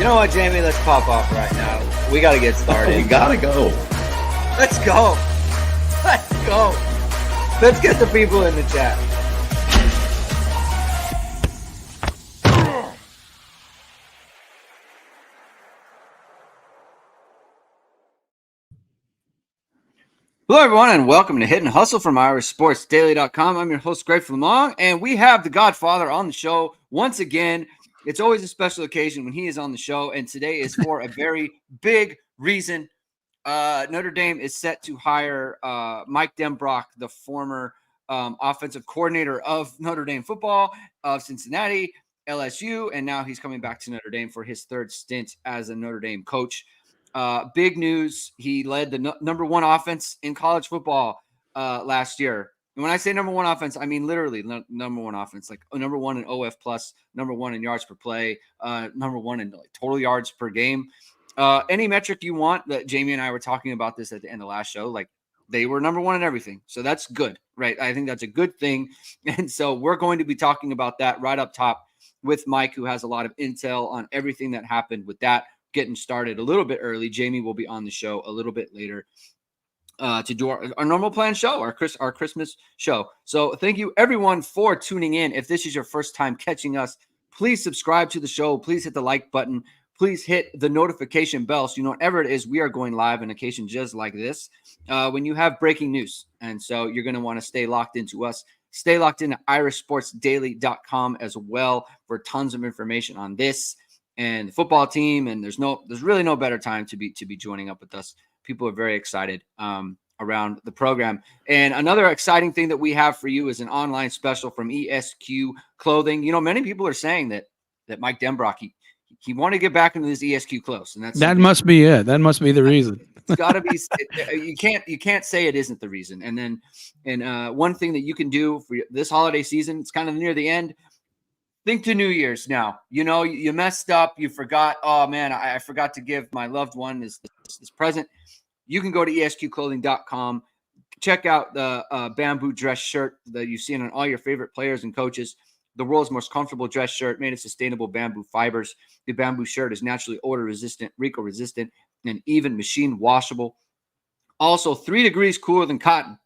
know what, Jamie? Let's pop off right now. We got to get started. We got to go. Let's go. Let's go. Let's get the people in the chat. Hello, everyone, and welcome to Hit and Hustle from IrishSportsDaily.com. I'm your host, Greg Flamong, and we have the Godfather on the show once again. It's always a special occasion when he is on the show, and today is for a very big reason. Notre Dame is set to hire Mike Denbrock, the former offensive coordinator of Notre Dame Football, of Cincinnati, LSU, and now he's coming back to Notre Dame for his third stint as a Notre Dame coach. Big news. He led the number one offense in college football last year. And when I say number one offense, I mean literally number one offense, like number one in OF plus, number one in yards per play, number one in like total yards per game. Any metric you want. That Jamie and I were talking about this at the end of last show. Like they were number one in everything. So that's good, right? I think that's a good thing. And so we're going to be talking about that right up top with Mike, who has a lot of intel on everything that happened with that. Getting started a little bit early. Jamie will be on the show a little bit later to do our normal planned show, our Christmas show. So thank you everyone for tuning in. If this is your first time catching us, please subscribe to the show. Please hit the like button. Please hit the notification bell so you know whenever it is we are going live on occasion just like this when you have breaking news. And so you're going to want to stay locked into us. Stay locked into IrishSportsDaily.com as well for tons of information on this and the football team. And there's really no better time to be joining up with us. People are very excited around the program. And another exciting thing that we have for you is an online special from ESQ Clothing. You know, many people are saying that Mike Denbrock, he wanted to get back into this ESQ clothes, and that must be it. That must be the reason. It's got to be. You can't say it isn't the reason. And then one thing that you can do for this holiday season, it's kind of near the end. Think to New Year's now. You know, you messed up. You forgot. Oh, man, I forgot to give my loved one this present. You can go to ESQclothing.com. Check out the bamboo dress shirt that you've seen on all your favorite players and coaches. The world's most comfortable dress shirt made of sustainable bamboo fibers. The bamboo shirt is naturally odor-resistant, wrinkle-resistant, and even machine washable. Also, 3 degrees cooler than cotton.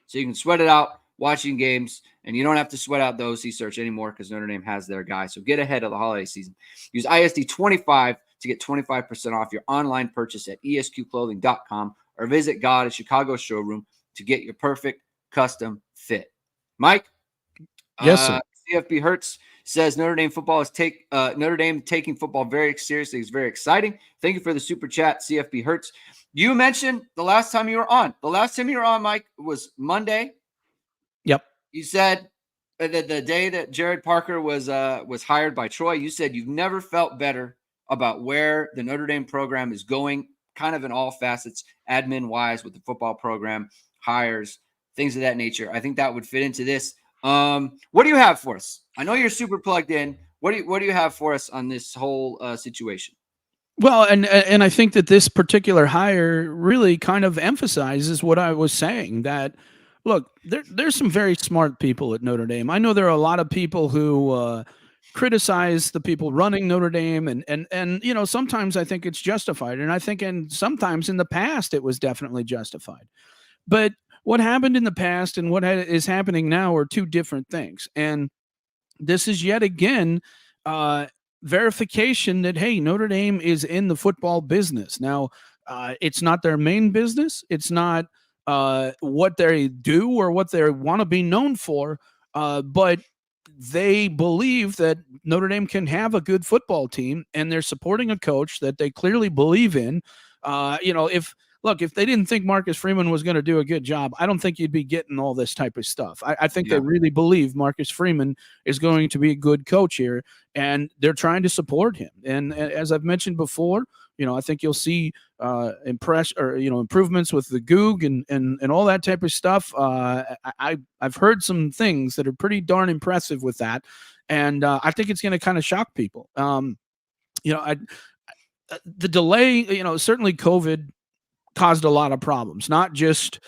So you can sweat it out watching games, and you don't have to sweat out the OC search anymore because Notre Dame has their guy. So get ahead of the holiday season. Use ISD25 to get 25% off your online purchase at ESQclothing.com or visit God at Chicago showroom to get your perfect custom fit. Mike? Yes, sir. CFB Hertz says Notre Dame football is Notre Dame taking football very seriously. It's very exciting. Thank you for the super chat, CFB Hertz. You mentioned the last time you were on. The last time you were on, Mike, was Monday. Yep. You said that the day that Jared Parker was hired by Troy, you said you've never felt better about where the Notre Dame program is going, kind of in all facets, admin-wise, with the football program, hires, things of that nature. I think that would fit into this. What do you have for us? I know you're super plugged in. What do you have for us on this whole situation? Well, and I think that this particular hire really kind of emphasizes what I was saying, that look, there's some very smart people at Notre Dame. I know there are a lot of people who criticize the people running Notre Dame, and you know, sometimes I think it's justified, and I think sometimes in the past it was definitely justified. But what happened in the past and what is happening now are two different things. And this is yet again verification that, hey, Notre Dame is in the football business. Now, it's not their main business. It's not what they do or what they want to be known for, but they believe that Notre Dame can have a good football team, and they're supporting a coach that they clearly believe in. You know, if they didn't think Marcus Freeman was going to do a good job, I don't think you'd be getting all this type of stuff. I think they really believe Marcus Freeman is going to be a good coach here, and they're trying to support him. And as I've mentioned before, you know, I think you'll see improvements with the Goog and all that type of stuff. I've heard some things that are pretty darn impressive with that, and I think it's going to kind of shock people. You know, the delay, you know, certainly COVID caused a lot of problems, not just,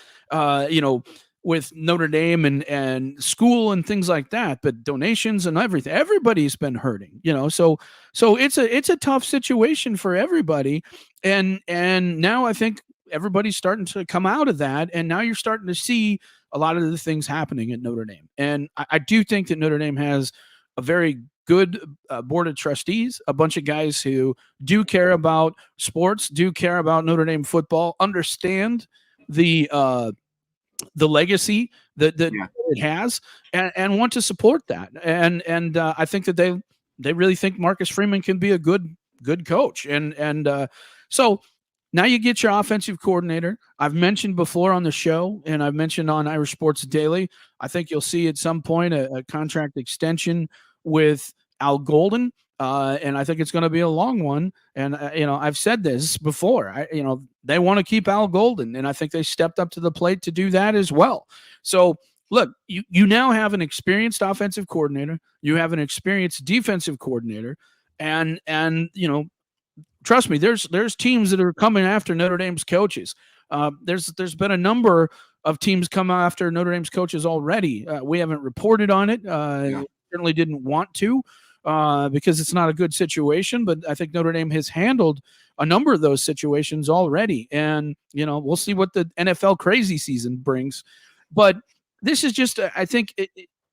with Notre Dame and school and things like that, but donations and everything, everybody's been hurting, so it's a tough situation for everybody. And now I think everybody's starting to come out of that, and now you're starting to see a lot of the things happening at Notre Dame. And I do think that Notre Dame has a very good board of trustees, a bunch of guys who do care about sports, do care about Notre Dame football, understand the legacy that it has, and want to support that. And I think that they really think Marcus Freeman can be a good coach. And so now you get your offensive coordinator. I've mentioned before on the show, and I've mentioned on Irish Sports Daily, I think you'll see at some point a contract extension with Al Golden. And I think it's going to be a long one. And, I've said this before, they want to keep Al Golden, and I think they stepped up to the plate to do that as well. So look, you now have an experienced offensive coordinator. You have an experienced defensive coordinator, and trust me, there's teams that are coming after Notre Dame's coaches. There's been a number of teams come after Notre Dame's coaches already. We haven't reported on it. Certainly didn't want to, because it's not a good situation. But I think Notre Dame has handled a number of those situations already. And, we'll see what the NFL crazy season brings. But this is just, I think,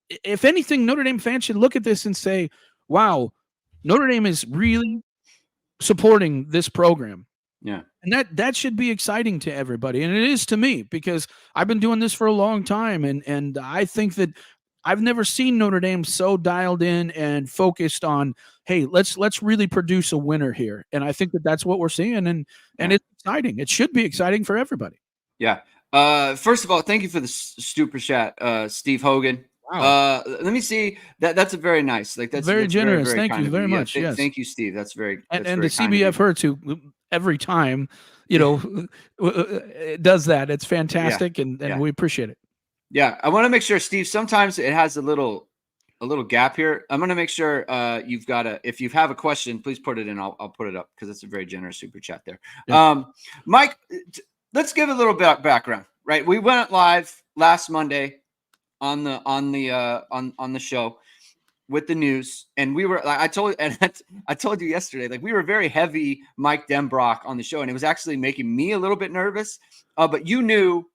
if anything, Notre Dame fans should look at this and say, wow, Notre Dame is really supporting this program. Yeah. And that should be exciting to everybody. And it is to me, because I've been doing this for a long time. And I think that I've never seen Notre Dame so dialed in and focused on, hey, let's really produce a winner here. And I think that that's what we're seeing. And it's exciting. It should be exciting for everybody. Yeah. First of all, thank you for the super chat, Steve Hogan. Wow. Let me see. That's a very nice. That's very generous. Very thank you very much. Yes. Thank you, Steve. That's very. And very the CBF Hurts, who every time, does that. It's fantastic, and we appreciate it. Yeah, I want to make sure, Steve. Sometimes it has a little gap here. I'm going to make sure you've got if you have a question, please put it in. I'll put it up, because it's a very generous super chat there. Yeah. Mike, let's give a little bit of background. Right, we went live last Monday on the show with the news, and we were I told you yesterday, we were very heavy Mike Denbrock on the show, and it was actually making me a little bit nervous. But you knew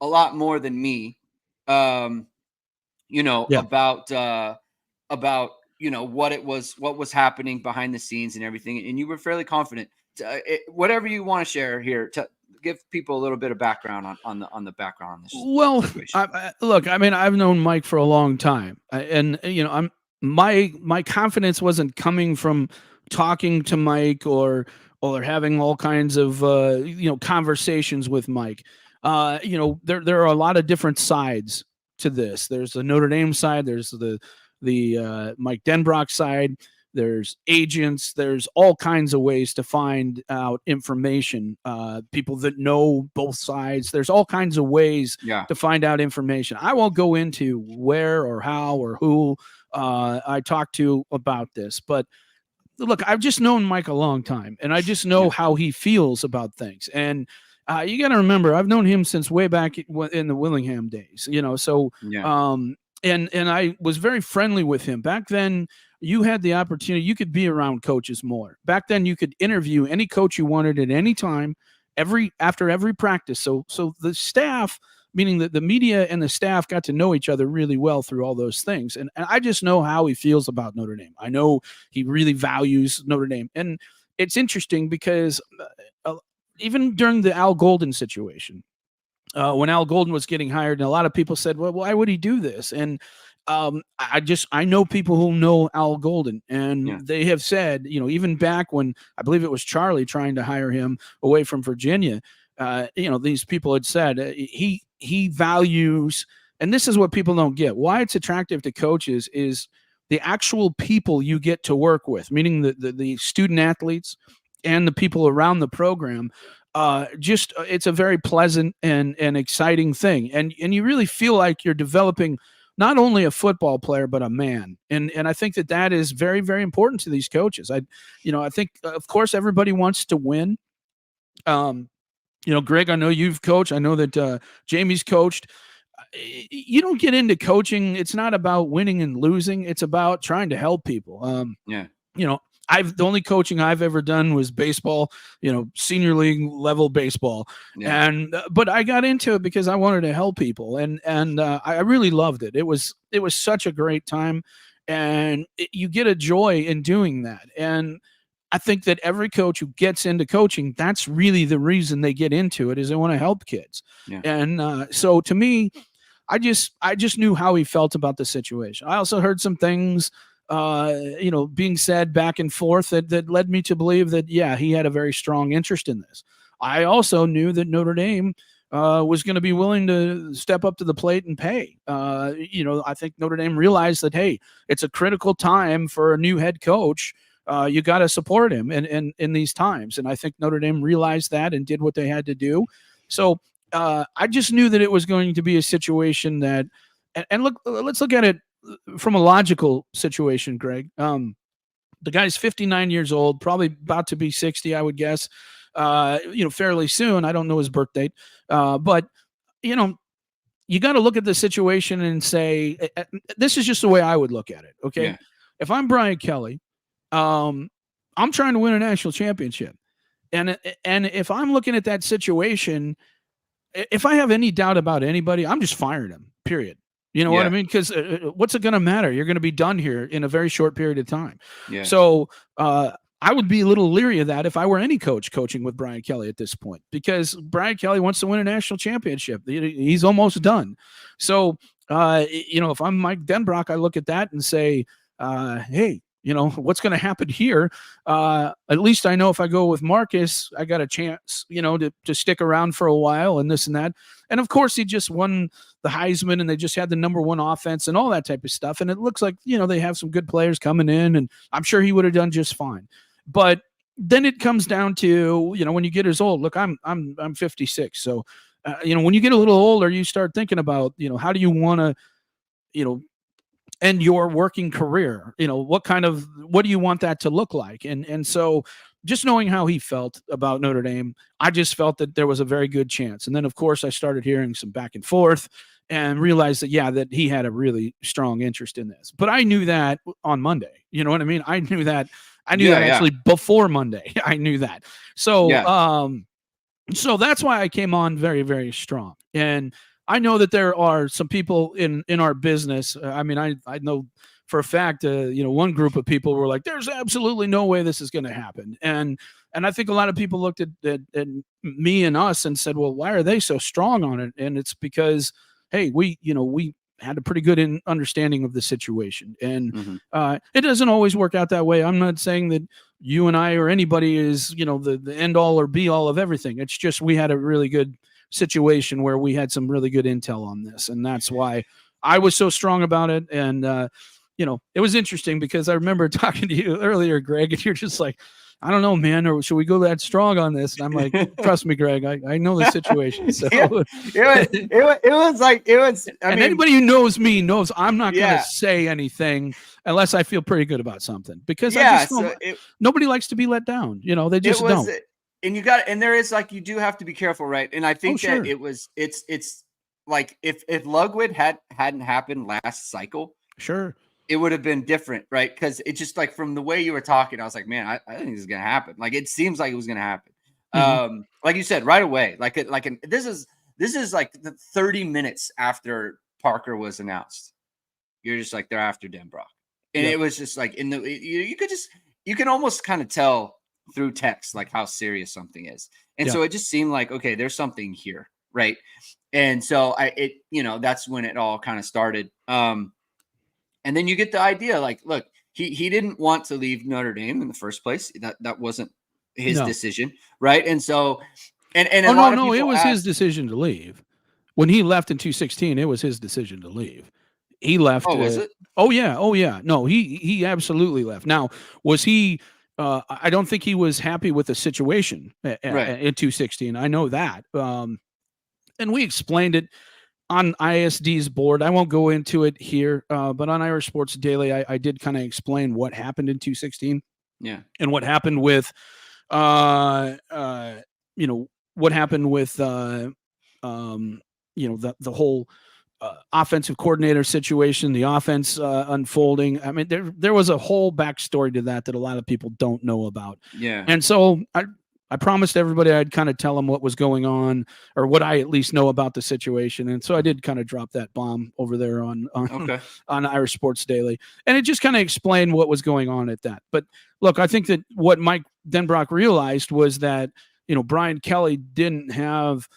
a lot more than me, about what was happening behind the scenes and everything, and you were fairly confident. Whatever you want to share here, to give people a little bit of background on the background on this. Well, look, I mean, I've known Mike for a long time, and my confidence wasn't coming from talking to Mike or having all kinds of conversations with Mike. There are a lot of different sides to this. There's the Notre Dame side. There's the Mike Denbrock side. There's agents. There's all kinds of ways to find out information. People that know both sides. There's all kinds of ways to find out information. I won't go into where or how or who I talked to about this, but look, I've just known Mike a long time, and I just know how he feels about things. And you got to remember, I've known him since way back in the Willingham days. So and I was very friendly with him back then. You had the opportunity, you could be around coaches more. Back then, you could interview any coach you wanted at any time, after every practice. So the staff, meaning that the media and the staff, got to know each other really well through all those things. And I just know how he feels about Notre Dame. I know he really values Notre Dame. And it's interesting because even during the Al Golden situation, when Al Golden was getting hired, and a lot of people said, well, why would he do this? And I know people who know Al Golden, and they have said, even back when I believe it was Charlie trying to hire him away from Virginia, these people had said he values, and this is what people don't get, why it's attractive to coaches is the actual people you get to work with, meaning the student athletes and the people around the program. It's a very pleasant and exciting thing, and you really feel like you're developing not only a football player, but a man. And I think that is very, very important to these coaches. I think, of course, everybody wants to win. Greg, I know you've coached. I know that Jamie's coached. you don't get into coaching. It's not about winning and losing. It's about trying to help people. Yeah. You know, the only coaching I've ever done was baseball, senior league level baseball. Yeah. But I got into it because I wanted to help people, and I really loved it. It was such a great time, and you get a joy in doing that. And I think that every coach who gets into coaching, that's really the reason they get into it, is they want to help kids. Yeah. And so to me, I just knew how he felt about the situation. I also heard some things being said back and forth that led me to believe that, yeah, he had a very strong interest in this. I also knew that Notre Dame was going to be willing to step up to the plate and pay. I think Notre Dame realized that, hey, it's a critical time for a new head coach. You got to support him in these times. And I think Notre Dame realized that and did what they had to do. So I just knew that it was going to be a situation that, and look, let's look at it from a logical situation, Greg. The guy's 59 years old, probably about to be 60, I would guess, fairly soon. I don't know his birth date. But you got to look at the situation and say, this is just the way I would look at it. Okay. Yeah. If I'm Brian Kelly, I'm trying to win a national championship. And if I'm looking at that situation, if I have any doubt about anybody, I'm just firing him, period. You know what I mean? Because what's it going to matter? You're going to be done here in a very short period of time. Yeah. So I would be a little leery of that if I were any coach coaching with Brian Kelly at this point, because Brian Kelly wants to win a national championship. He's almost done. So, if I'm Mike Denbrock, I look at that and say, hey, what's going to happen here? At least I know if I go with Marcus, I got a chance, to stick around for a while and this and that. And of course, he just won the Heisman and they just had the #1 offense and all that type of stuff. And it looks like, they have some good players coming in, and I'm sure he would have done just fine. But then it comes down to, when you get as old, look, I'm 56. So, when you get a little older, you start thinking about, how do you want to, end your working career? What do you want that to look like? And so just knowing how he felt about Notre Dame, I just felt that there was a very good chance. And then of course I started hearing some back and forth and realized that, that he had a really strong interest in this. But I knew that on Monday. You know what I mean? I knew that actually before Monday. I knew that. So, so that's why I came on very, very strong. And I know that there are some people in our business. I know for a fact, one group of people were like, there's absolutely no way this is going to happen. And I think a lot of people looked at me and us and said, well, why are they so strong on it? And it's because, hey, we had a pretty good understanding of the situation. And it doesn't always work out that way. I'm not saying that you and I or anybody is, the end all or be all of everything. It's just we had a really good situation where we had some really good intel on this. And that's why I was so strong about it. And, it was interesting because I remember talking to you earlier, Greg, and you're just like, I don't know, man, or should we go that strong on this? And I'm like, trust me, Greg, I know the situation. So it was. Anybody who knows me knows I'm not going to say anything unless I feel pretty good about something, because nobody likes to be let down. They just don't. And there is, like, you do have to be careful, right? And I think that it's like if Lugwood hadn't happened last cycle, sure, it would have been different, right? Because it's just like from the way you were talking, I was like, man, I think this is gonna happen. Like, it seems like it was gonna happen. Like you said, right away. This is like the 30 minutes after Parker was announced. You're just like, they're after Denbrock, and it was just like you can almost kind of tell through text like how serious something is. And so it just seemed like, okay, there's something here, right? And so that's when it all kind of started. And then you get the idea, like, look, he didn't want to leave Notre Dame in the first place. That wasn't his decision, right? And so and it was his decision to leave. When he left in 2016, it was his decision to leave. He left. Oh, was it? Oh yeah. No, he absolutely left. Now, was he I don't think he was happy with the situation in 2016. I know that. And we explained it on ISD's board. I won't go into it here, but on Irish Sports Daily, I did kind of explain what happened in 2016. Yeah. And what happened with, what happened with, the whole offensive coordinator situation, the offense unfolding. I mean, there was a whole backstory to that a lot of people don't know about. Yeah. And so I promised everybody I'd kind of tell them what was going on, or what I at least know about the situation. And so I did kind of drop that bomb over there on Irish Sports Daily. And it just kind of explained what was going on at that. But look, I think that what Mike Denbrock realized was that, Brian Kelly didn't have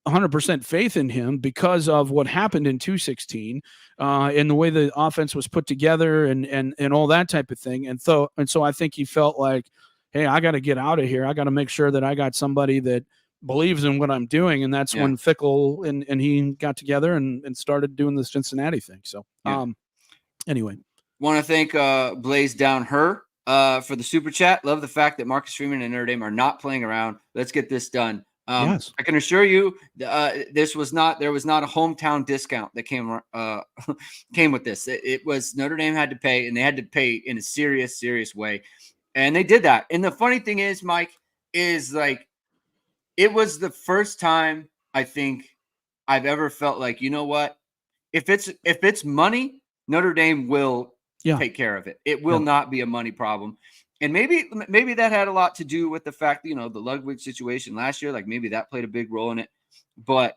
100% faith in him because of what happened in 2016, in the way the offense was put together and all that type of thing. And so I think he felt like, hey, I got to get out of here. I got to make sure that I got somebody that believes in what I'm doing. And that's when Fickle and he got together and started doing the Cincinnati thing. So anyway. Want to thank Blaze Down Her for the super chat. Love the fact that Marcus Freeman and Notre Dame are not playing around. Let's get this done. Yes. I can assure you, there was not a hometown discount that came with this. It was Notre Dame had to pay, and they had to pay in a serious way. And they did that. And the funny thing is, Mike, is like, it was the first time I think I've ever felt like, you know what? If it's money, Notre Dame will take care of it. It will not be a money problem. And maybe that had a lot to do with the fact, the Ludwig situation last year, like maybe that played a big role in it. But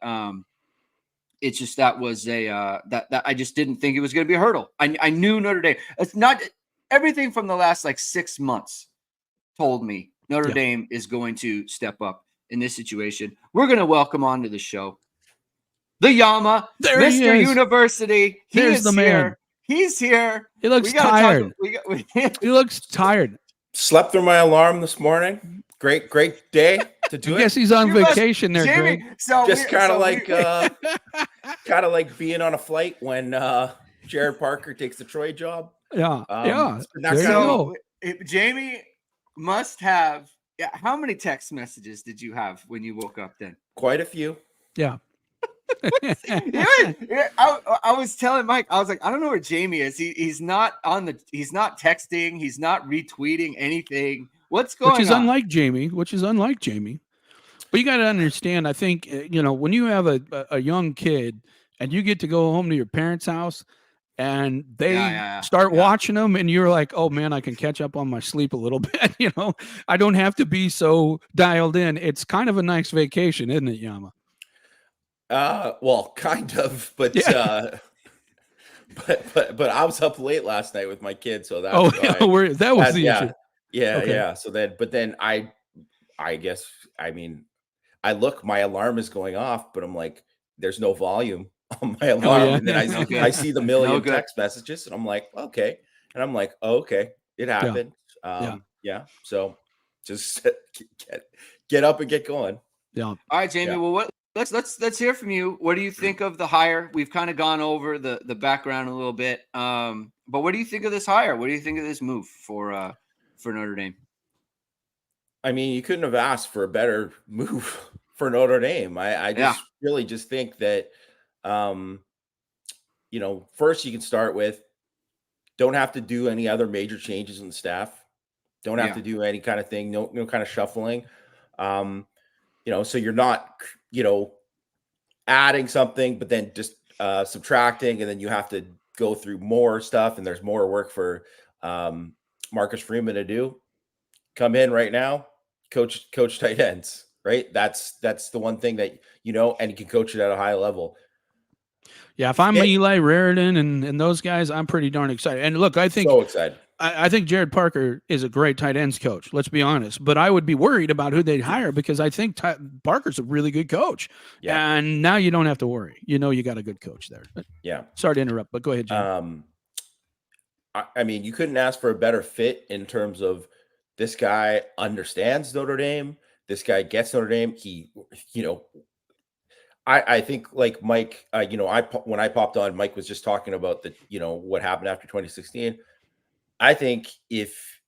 it's just that was that I just didn't think it was going to be a hurdle. I knew Notre Dame. It's not everything from the last 6 months told me Notre Dame is going to step up in this situation. We're going to welcome onto the show the Yama, Mr. University. There's the man. He's here. He looks tired. He looks tired. Slept through my alarm this morning. Great day to do it. I guess he's on vacation there, Jamie, Greg. So just kind of like being on a flight when Jared Parker takes the Troy job. Jamie must have. Yeah, how many text messages did you have when you woke up then? Quite a few. Yeah. I was telling Mike, I was like, I don't know where Jamie is. He's not texting, he's not retweeting anything. What's going on? Which is unlike Jamie. But you got to understand, I think, when you have a young kid and you get to go home to your parents' house and they start watching them and you're like, oh man, I can catch up on my sleep a little bit. I don't have to be so dialed in. It's kind of a nice vacation, isn't it, Yama? Well, kind of, but but I was up late last night with my kids, so that was the issue. Yeah. So then I guess, I look, my alarm is going off, but I'm like, there's no volume on my alarm, and then I see the million text messages, and I'm like, okay, and I'm like, oh, okay, it happened. So just get up and get going. Yeah. All right, Jamie. Well, let's hear from you. What do you think of the hire? We've kind of gone over the background a little bit, but what do you think of this hire? What do you think of this move for Notre Dame? You couldn't have asked for a better move for Notre Dame. I just really just think that, first you can start with, don't have to do any other major changes in the staff. Don't have to do any kind of thing. No kind of shuffling. So you're not, adding something, but then just subtracting, and then you have to go through more stuff, and there's more work for Marcus Freeman to do. Come in right now, coach tight ends, right? That's the one thing that and you can coach it at a high level. Yeah, if I'm Eli Raridan and those guys, I'm pretty darn excited. And look, I think so excited. I think Jared Parker is a great tight ends coach. Let's be honest. But I would be worried about who they'd hire, because I think Parker's a really good coach. Yeah. And now you don't have to worry. You got a good coach there. But sorry to interrupt, but go ahead, Jim. You couldn't ask for a better fit in terms of, this guy understands Notre Dame. This guy gets Notre Dame. He, I think like Mike, when I popped on, Mike was just talking about what happened after 2016. I think if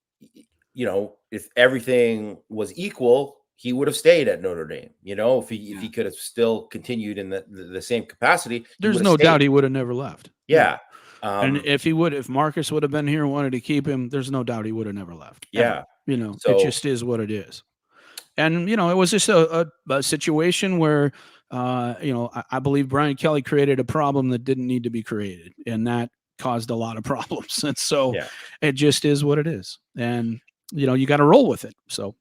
everything was equal, he would have stayed at Notre Dame. If he could have still continued in the same capacity, there's no doubt he would have never left. Yeah. And if Marcus would have been here and wanted to keep him, there's no doubt he would have never left. Yeah. It just is what it is. And, it was just a situation where I believe Brian Kelly created a problem that didn't need to be created, and that caused a lot of problems. And so it just is what it is. And, you got to roll with it. So,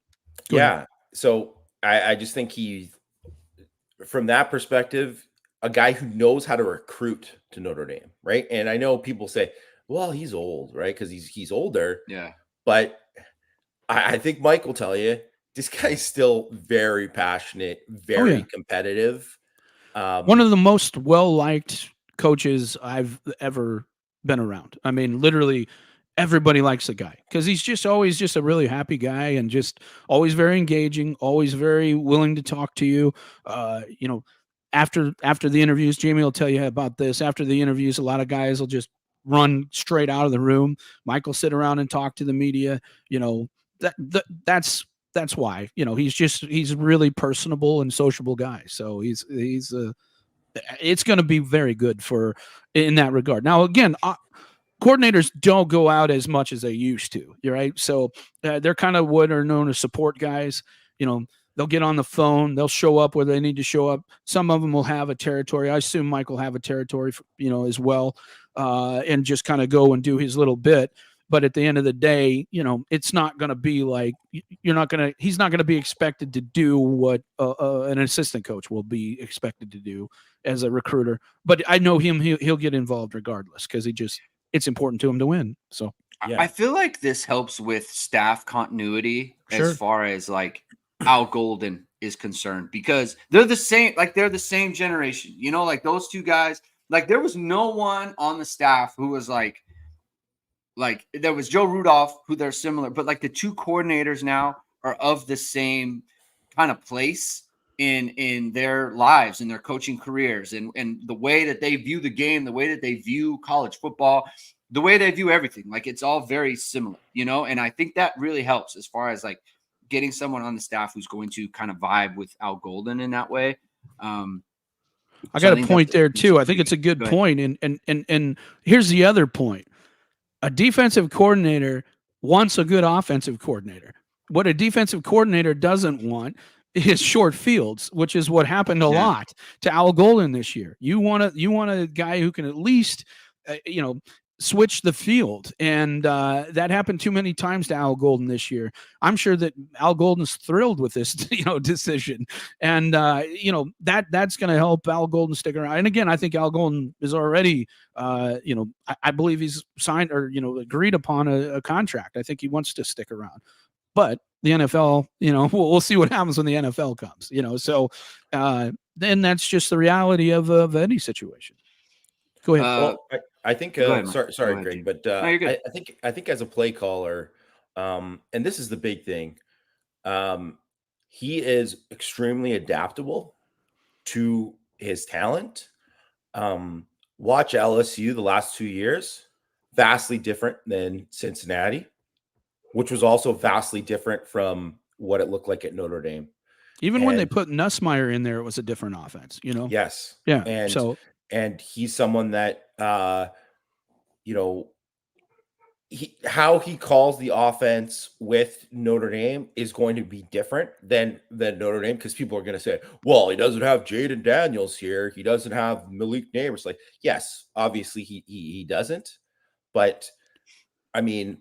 go ahead. So I just think from that perspective, a guy who knows how to recruit to Notre Dame, right? And I know people say, well, he's old, right? Because he's older. Yeah. But I think Mike will tell you, this guy's still very passionate, very competitive. One of the most well-liked coaches I've ever been around. I mean, literally everybody likes the guy because he's just always just a really happy guy and just always very engaging, always very willing to talk to you. After the interviews, Jamie will tell you about this. After the interviews, a lot of guys will just run straight out of the room. Mike will sit around and talk to the media. That's why, he's a really personable and sociable guy. So it's going to be very good in that regard. Now, again, coordinators don't go out as much as they used to. You're right. So they're kind of what are known as support guys. They'll get on the phone. They'll show up where they need to show up. Some of them will have a territory. I assume Mike will have a territory, as well, and just kind of go and do his little bit. But at the end of the day, it's not going to be like he's not going to be expected to do what an assistant coach will be expected to do as a recruiter. But I know him; he'll get involved regardless because it's important to him to win. So I feel like this helps with staff continuity as far as like Al Golden is concerned, because they're the same generation. Like those two guys. Like there was no one on the staff who was like there was Joe Rudolph, who they're similar, but like the two coordinators now are of the same kind of place in their lives, in their coaching careers, and the way that they view the game, the way that they view college football, the way they view everything. Like it's all very similar, and I think that really helps as far as like getting someone on the staff who's going to kind of vibe with Al Golden in that way. I got a point there too. I think it's a good point. And here's the other point. A defensive coordinator wants a good offensive coordinator. What a defensive coordinator doesn't want is short fields, which is what happened a lot to Al Golden this year. You want a guy who can at least, switch the field. And that happened too many times to Al Golden this year. I'm sure that Al Golden's thrilled with this, decision. And, that's going to help Al Golden stick around. And again, I think Al Golden is already, I believe he's signed or, agreed upon a contract. I think he wants to stick around. But the NFL, we'll see what happens when the NFL comes, so then that's just the reality of any situation. Go ahead. Well, I think, sorry, Greg, but no, I think as a play caller, and this is the big thing, he is extremely adaptable to his talent. Watch LSU the last 2 years, vastly different than Cincinnati, which was also vastly different from what it looked like at Notre Dame. Even when they put Nussmeier in there, it was a different offense, Yes. Yeah. And he's someone that, how he calls the offense with Notre Dame is going to be different than Notre Dame, because people are going to say, well, he doesn't have Jaden Daniels here. He doesn't have Malik Neighbors. Like, yes, obviously he doesn't. But, I mean,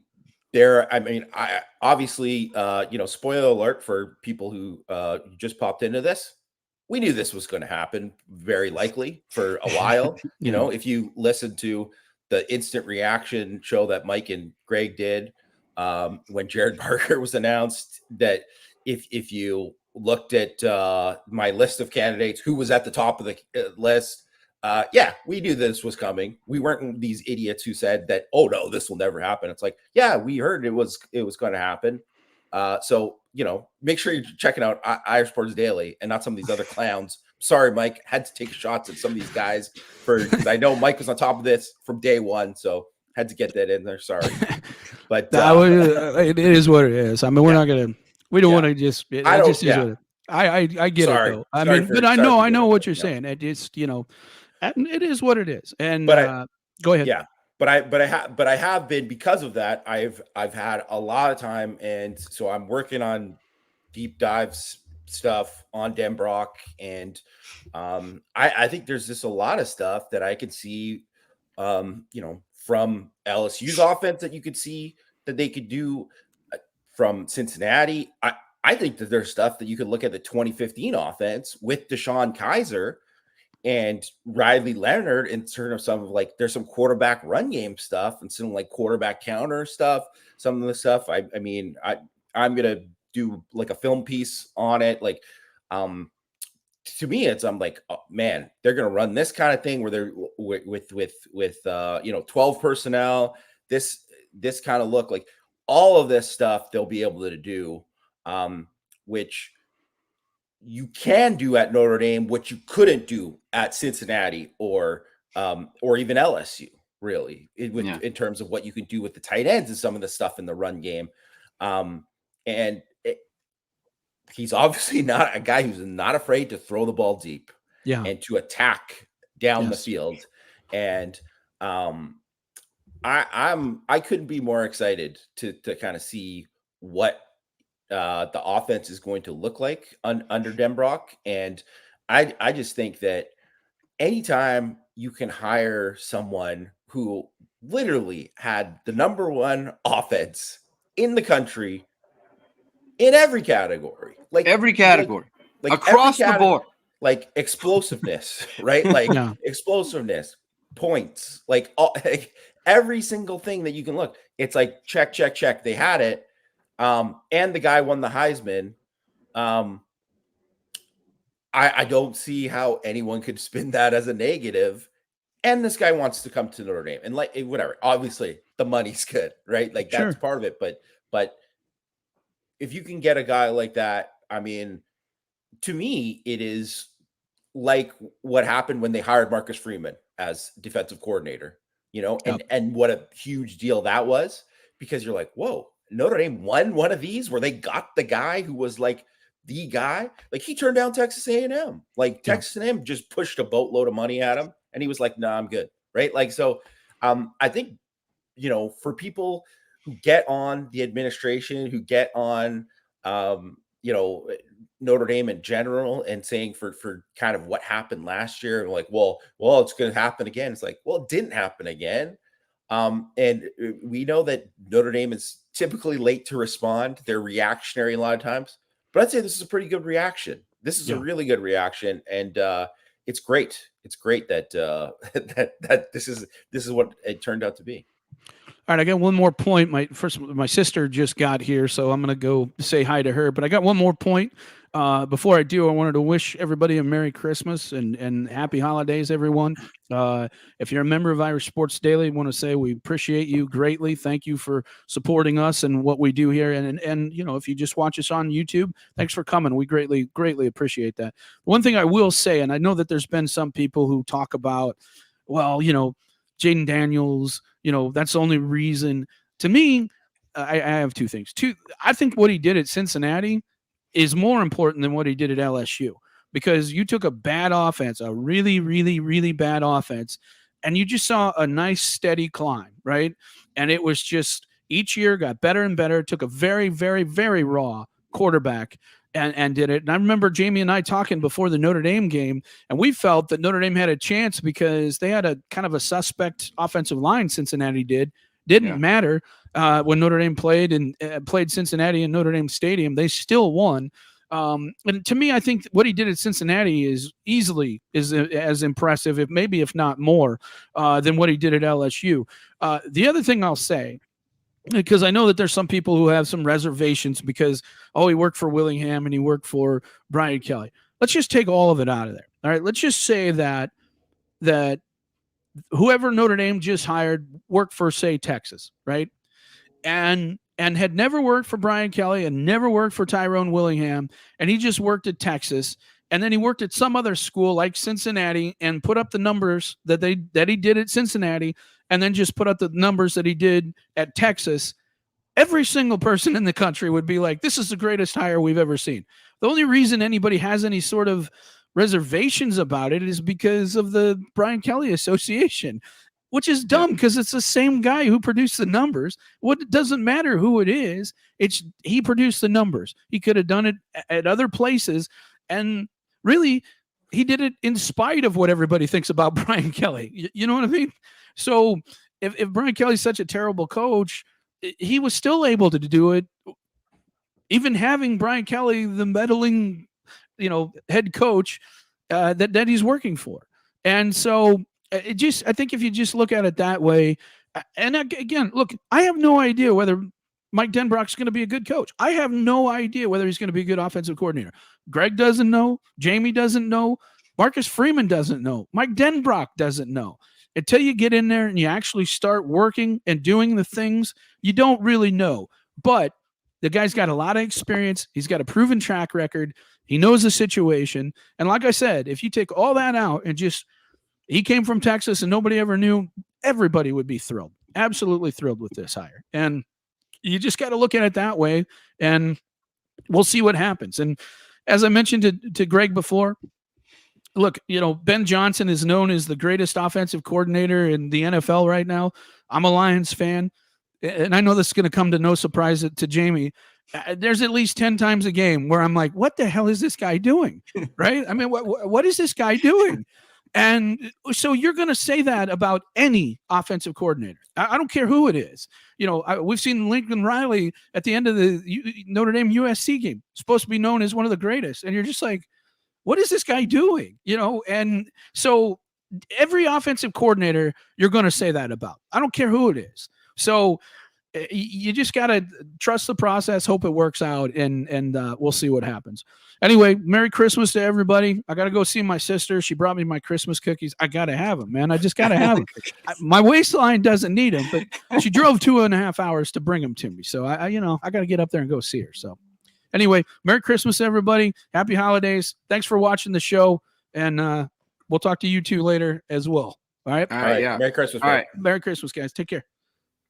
obviously, spoiler alert for people who just popped into this. We knew this was going to happen very likely for a while. If you listen to the instant reaction show that Mike and Greg did when Jared Parker was announced, that if you looked at my list of candidates, who was at the top of the list, we knew this was coming. We weren't these idiots who said that, oh no, this will never happen. It's like, yeah, we heard it was going to happen. So, make sure you're checking out Irish Sports Daily and not some of these other clowns. Sorry, Mike, had to take shots at some of these guys because I know Mike was on top of this from day one. So had to get that in there. Sorry. But it is what it is. I mean, we're not going to, we don't want to just, I get it though. I mean, but I know what you're saying. It is, it is what it is. And go ahead. Yeah. But I have been, because of that, I've had a lot of time, and so I'm working on deep dives stuff on Denbrock, and I think there's just a lot of stuff that I could see, from LSU's offense that you could see that they could do from Cincinnati. I think that there's stuff that you could look at the 2015 offense with Deshaun Kaiser and Riley Leonard in terms of some of like, there's some quarterback run game stuff and some like quarterback counter stuff. Some of the stuff, I'm going to do like a film piece on it. Like, to me, I'm like, oh, man, they're going to run this kind of thing where they're with 12 personnel, this kind of look, like all of this stuff they'll be able to do, which you can do at Notre Dame, which you couldn't do at Cincinnati or even LSU, really, in terms of what you can do with the tight ends and some of the stuff in the run game. He's obviously not a guy who's not afraid to throw the ball deep and to attack down the field. And I couldn't be more excited to kind of see what the offense is going to look like under Denbrock. And I just think that anytime you can hire someone who literally had the number one offense in the country in every category, like across the board, like explosiveness, right? Like explosiveness, points, like every single thing that you can look, it's like check. They had it. And the guy won the Heisman. I don't see how anyone could spin that as a negative. And this guy wants to come to Notre Dame, and like whatever. Obviously, the money's good, right? Like that's part of it. But if you can get a guy like that, I mean, to me, it is like what happened when they hired Marcus Freeman as defensive coordinator. And what a huge deal that was, because you're like, whoa. Notre Dame won one of these where they got the guy who was like the guy. Like he turned down Texas A&M. Like Texas A&M just pushed a boatload of money at him, and he was like, "No, I'm good." Right? Like so. I think for people who get on the administration, who get on Notre Dame in general, and saying for kind of what happened last year, and like, well, it's going to happen again. It's like, well, it didn't happen again. And we know that Notre Dame is typically late to respond. They're reactionary a lot of times, but I'd say this is a pretty good reaction. This is a really good reaction. And, it's great. It's great that, that this is what it turned out to be. All right. I got one more point. My sister just got here, so I'm going to go say hi to her, but I got one more point. Before I do, I wanted to wish everybody a Merry Christmas and Happy Holidays, everyone. If you're a member of Irish Sports Daily, I want to say we appreciate you greatly. Thank you for supporting us and what we do here. And if you just watch us on YouTube, thanks for coming. We greatly appreciate that. One thing I will say, and I know that there's been some people who talk about, well, Jaden Daniels, that's the only reason. To me, I have two things. I think what he did at Cincinnati is more important than what he did at LSU, because you took a bad offense, a really, really, really bad offense, and you just saw a nice steady climb, right? And it was just each year got better and better. Took a very, very, very raw quarterback and did it. And I remember Jamie and I talking before the Notre Dame game, and we felt that Notre Dame had a chance because they had a kind of a suspect offensive line. Cincinnati didn't matter. When Notre Dame played Cincinnati in Notre Dame Stadium, they still won. And to me, I think what he did at Cincinnati is easily as impressive, if not more, than what he did at LSU. The other thing I'll say, because I know that there's some people who have some reservations because, he worked for Willingham and he worked for Brian Kelly. Let's just take all of it out of there. All right. Let's just say that whoever Notre Dame just hired worked for, say, Texas, right? And had never worked for Brian Kelly and never worked for Tyrone Willingham. And he just worked at Texas. And then he worked at some other school like Cincinnati and put up the numbers that he did at Cincinnati, and then just put up the numbers that he did at Texas. Every single person in the country would be like, this is the greatest hire we've ever seen. The only reason anybody has any sort of reservations about it is because of the Brian Kelly Association. which is dumb because it's the same guy who produced the numbers. It doesn't matter who it is. He produced the numbers. He could have done it at other places. And really, he did it in spite of what everybody thinks about Brian Kelly. You know what I mean? So if Brian Kelly's such a terrible coach, he was still able to do it, even having Brian Kelly, the meddling, head coach that he's working for. And so I think if you just look at it that way, and again, look, I have no idea whether Mike Denbrock's going to be a good coach. I have no idea whether he's going to be a good offensive coordinator. Greg doesn't know. Jamie doesn't know. Marcus Freeman doesn't know. Mike Denbrock doesn't know. Until you get in there and you actually start working and doing the things, you don't really know. But the guy's got a lot of experience. He's got a proven track record. He knows the situation. And like I said, if you take all that out and he came from Texas and nobody ever knew, everybody would be thrilled. Absolutely thrilled with this hire. And you just got to look at it that way, and we'll see what happens. And as I mentioned to Greg before, look, Ben Johnson is known as the greatest offensive coordinator in the NFL right now. I'm a Lions fan, and I know this is going to come to no surprise to Jamie. There's at least 10 times a game where I'm like, what the hell is this guy doing? Right? I mean, what is this guy doing? And so you're going to say that about any offensive coordinator. I don't care who it is. We've seen Lincoln Riley at the end of the Notre Dame USC game, supposed to be known as one of the greatest. And you're just like, what is this guy doing? And so every offensive coordinator, you're going to say that about. I don't care who it is. So you just got to trust the process, hope it works out, and we'll see what happens. Anyway, Merry Christmas to everybody. I got to go see my sister. She brought me my Christmas cookies. I got to have them, man. I just got to have them. My waistline doesn't need them, but she drove 2.5 hours to bring them to me. So I got to get up there and go see her. So anyway, Merry Christmas, everybody. Happy holidays. Thanks for watching the show, and we'll talk to you two later as well. All right? All right, yeah. Merry Christmas. All right. Merry Christmas, guys. Take care.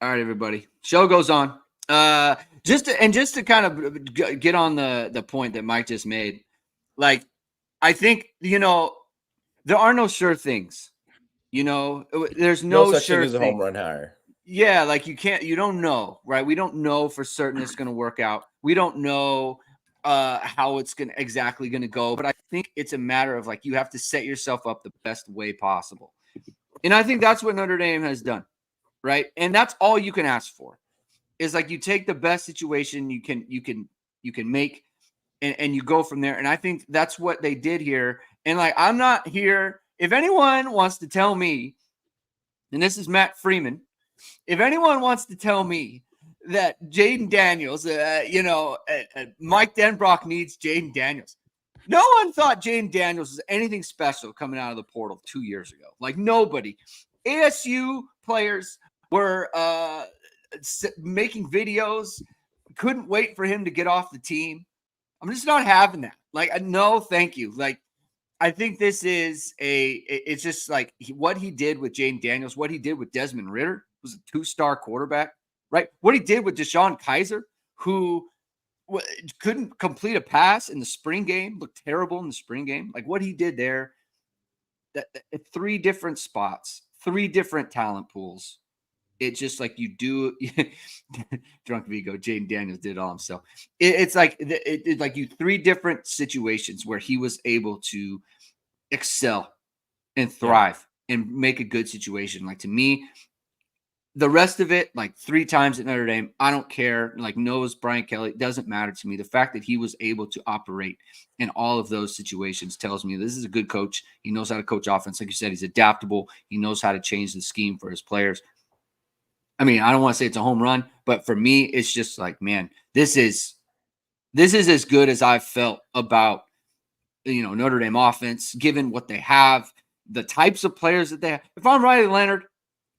All right, everybody. Show goes on. Just to kind of get on the point that Mike just made, like, I think, there are no sure things. There's no such sure thing as a thing. home run hire. Yeah, like you don't know, right? We don't know for certain it's going to work out. We don't know how it's exactly going to go. But I think it's a matter of, like, you have to set yourself up the best way possible. And I think that's what Notre Dame has done, right? And that's all you can ask for, is like you take the best situation you can make, and you go from there. And I think that's what they did here. And, like, I'm not here. If anyone wants to tell me, and this is Matt Freeman, if anyone wants to tell me that Jaden Daniels, Mike Denbrock needs Jaden Daniels. No one thought Jaden Daniels was anything special coming out of the portal 2 years ago. Like, nobody. ASU players were making videos, couldn't wait for him to get off the team. I'm just not having that. Like, no, thank you. Like, I think this is it's just like what he did with Jaden Daniels, what he did with Desmond Ridder, was a 2-star quarterback, right? What he did with Deshaun Kaiser, who couldn't complete a pass in the spring game, looked terrible in the spring game. Like, what he did there, that 3 different spots, 3 different talent pools. It's just like you do. Drunk Vigo, Jaden Daniels did it all himself. It's like it's like 3 different situations where he was able to excel and thrive and make a good situation. Like, to me, the rest of it, like 3 times at Notre Dame, I don't care. Like, knows Brian Kelly, it doesn't matter to me. The fact that he was able to operate in all of those situations tells me this is a good coach. He knows how to coach offense. Like you said, he's adaptable. He knows how to change the scheme for his players. I mean, I don't want to say it's a home run, but for me, it's just like, man, this is as good as I've felt about, Notre Dame offense, given what they have, the types of players that they have. If I'm Riley Leonard,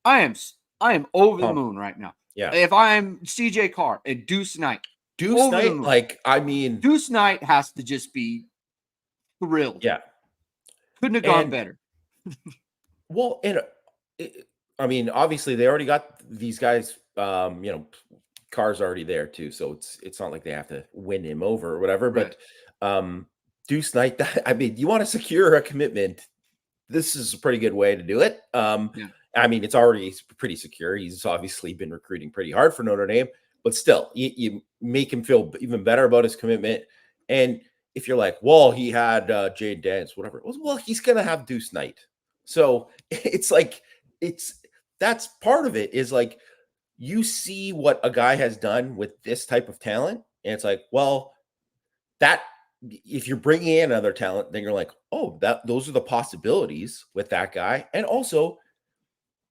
I am over the moon right now. Yeah. If I'm CJ Carr and Deuce Knight, Deuce Knight, Deuce Knight has to just be thrilled. Yeah. Couldn't have gone better. Well, obviously they already got these guys, Carr's already there too. So it's not like they have to win him over or whatever, right. But Deuce Knight, you want to secure a commitment. This is a pretty good way to do it. I mean, it's already pretty secure. He's obviously been recruiting pretty hard for Notre Dame, but still, you make him feel even better about his commitment. And if you're like, well, he had Jade Dance, whatever, well, he's going to have Deuce Knight. So it's like, that's part of it is like, you see what a guy has done with this type of talent. And it's like, well, that if you're bringing in another talent, then you're like, oh, those are the possibilities with that guy. And also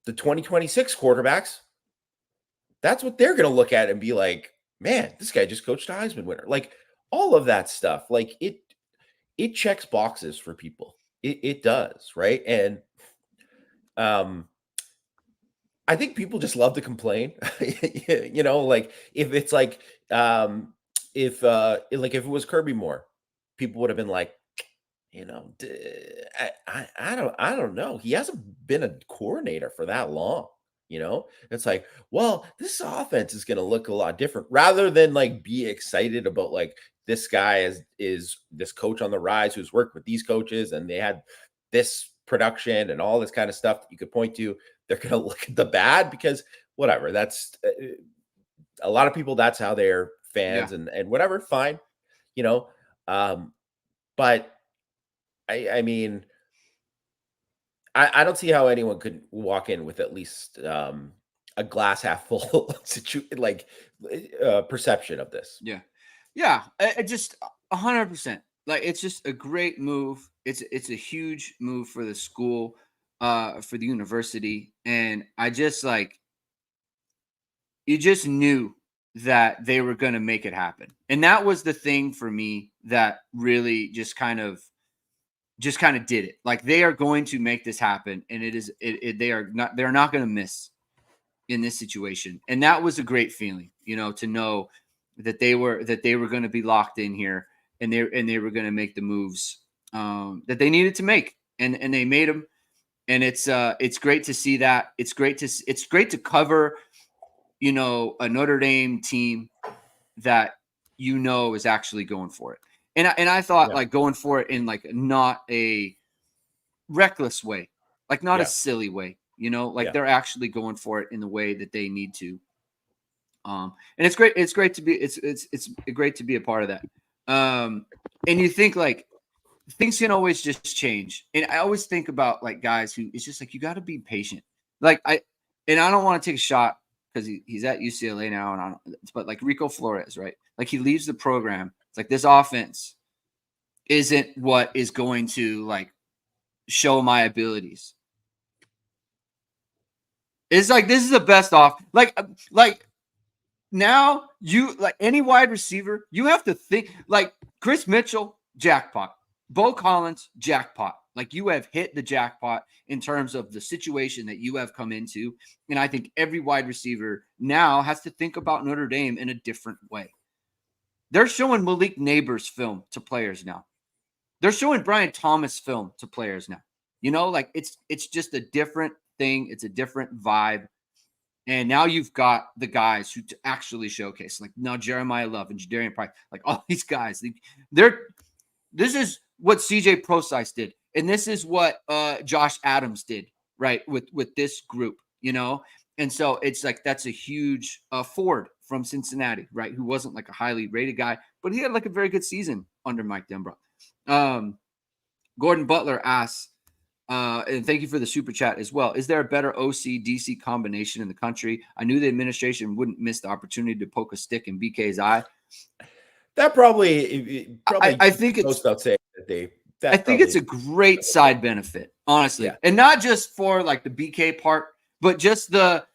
the 2026 quarterbacks, that's what they're going to look at and be like, man, this guy just coached a Heisman winner. Like all of that stuff, like it checks boxes for people. It does. Right. And, I think people just love to complain, you know, like if it's like, if it was Kirby Moore, people would have been like, you know, I don't know. He hasn't been a coordinator for that long. You know, it's like, well, this offense is going to look a lot different rather than like be excited about like this guy is this coach on the rise who's worked with these coaches and they had this production and all this kind of stuff that you could point to. They're going to look at the bad because whatever, that's a lot of people. That's how they're fans and whatever. Fine. You know, but I mean, I don't see how anyone could walk in with at least a glass half full perception of this. Yeah. Yeah. I just 100%. Like, it's just a great move. It's a huge move for the school, for the university. And I just like, you just knew that they were going to make it happen. And that was the thing for me that really just kind of did it. Like, they are going to make this happen. And they're not going to miss in this situation. And that was a great feeling, you know, to know that they were going to be locked in here and they were going to make the moves that they needed to make. And they made them. And it's great to see that. It's great to cover, you know, a Notre Dame team that, you know, is actually going for it. And I thought like going for it in like not a reckless way, like not a silly way, you know, like they're actually going for it in the way that they need to. And it's great. It's great to be, it's great to be a part of that. And you think like things can always just change. And I always think about like guys who, it's just like, you got to be patient. Like I don't want to take a shot because he's at UCLA now, but like Rico Flores, right? Like he leaves the program. It's like, this offense isn't what is going to like show my abilities. It's like, this is the best off. Like now you, like any wide receiver, you have to think like Chris Mitchell, jackpot. Bo Collins, jackpot. Like, you have hit the jackpot in terms of the situation that you have come into. And I think every wide receiver now has to think about Notre Dame in a different way. They're showing Malik Neighbors film to players now. They're showing Brian Thomas film to players now. You know, like it's just a different thing. It's a different vibe. And now you've got the guys who actually showcase, like now Jeremiah Love and Jadarian Price, like all these guys. This is what CJ Prosise did. And this is what Josh Adams did, right, with this group, you know? And so it's like, that's a huge Ford from Cincinnati, right, who wasn't like a highly rated guy, but he had like a very good season under Mike Denbrock. Gordon Butler asks, and thank you for the super chat as well, is there a better OC-DC combination in the country? I knew the administration wouldn't miss the opportunity to poke a stick in BK's eye. That probably I think it's without saying that I think it's a great side benefit, honestly. Yeah. And not just for like the BK part, but just the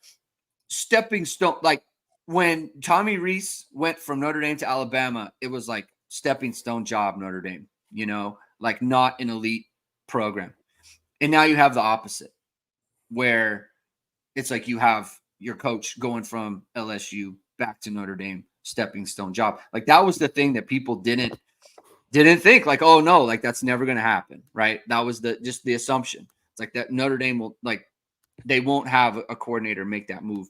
stepping stone. Like when Tommy Rees went from Notre Dame to Alabama, it was like stepping stone job, Notre Dame, you know, like not an elite program. And now you have the opposite, where it's like you have your coach going from LSU back to Notre Dame, stepping stone job. Like that was the thing that people didn't think, like, oh no, like that's never going to happen. Right. That was just the assumption. It's like that Notre Dame will, like, they won't have a coordinator make that move.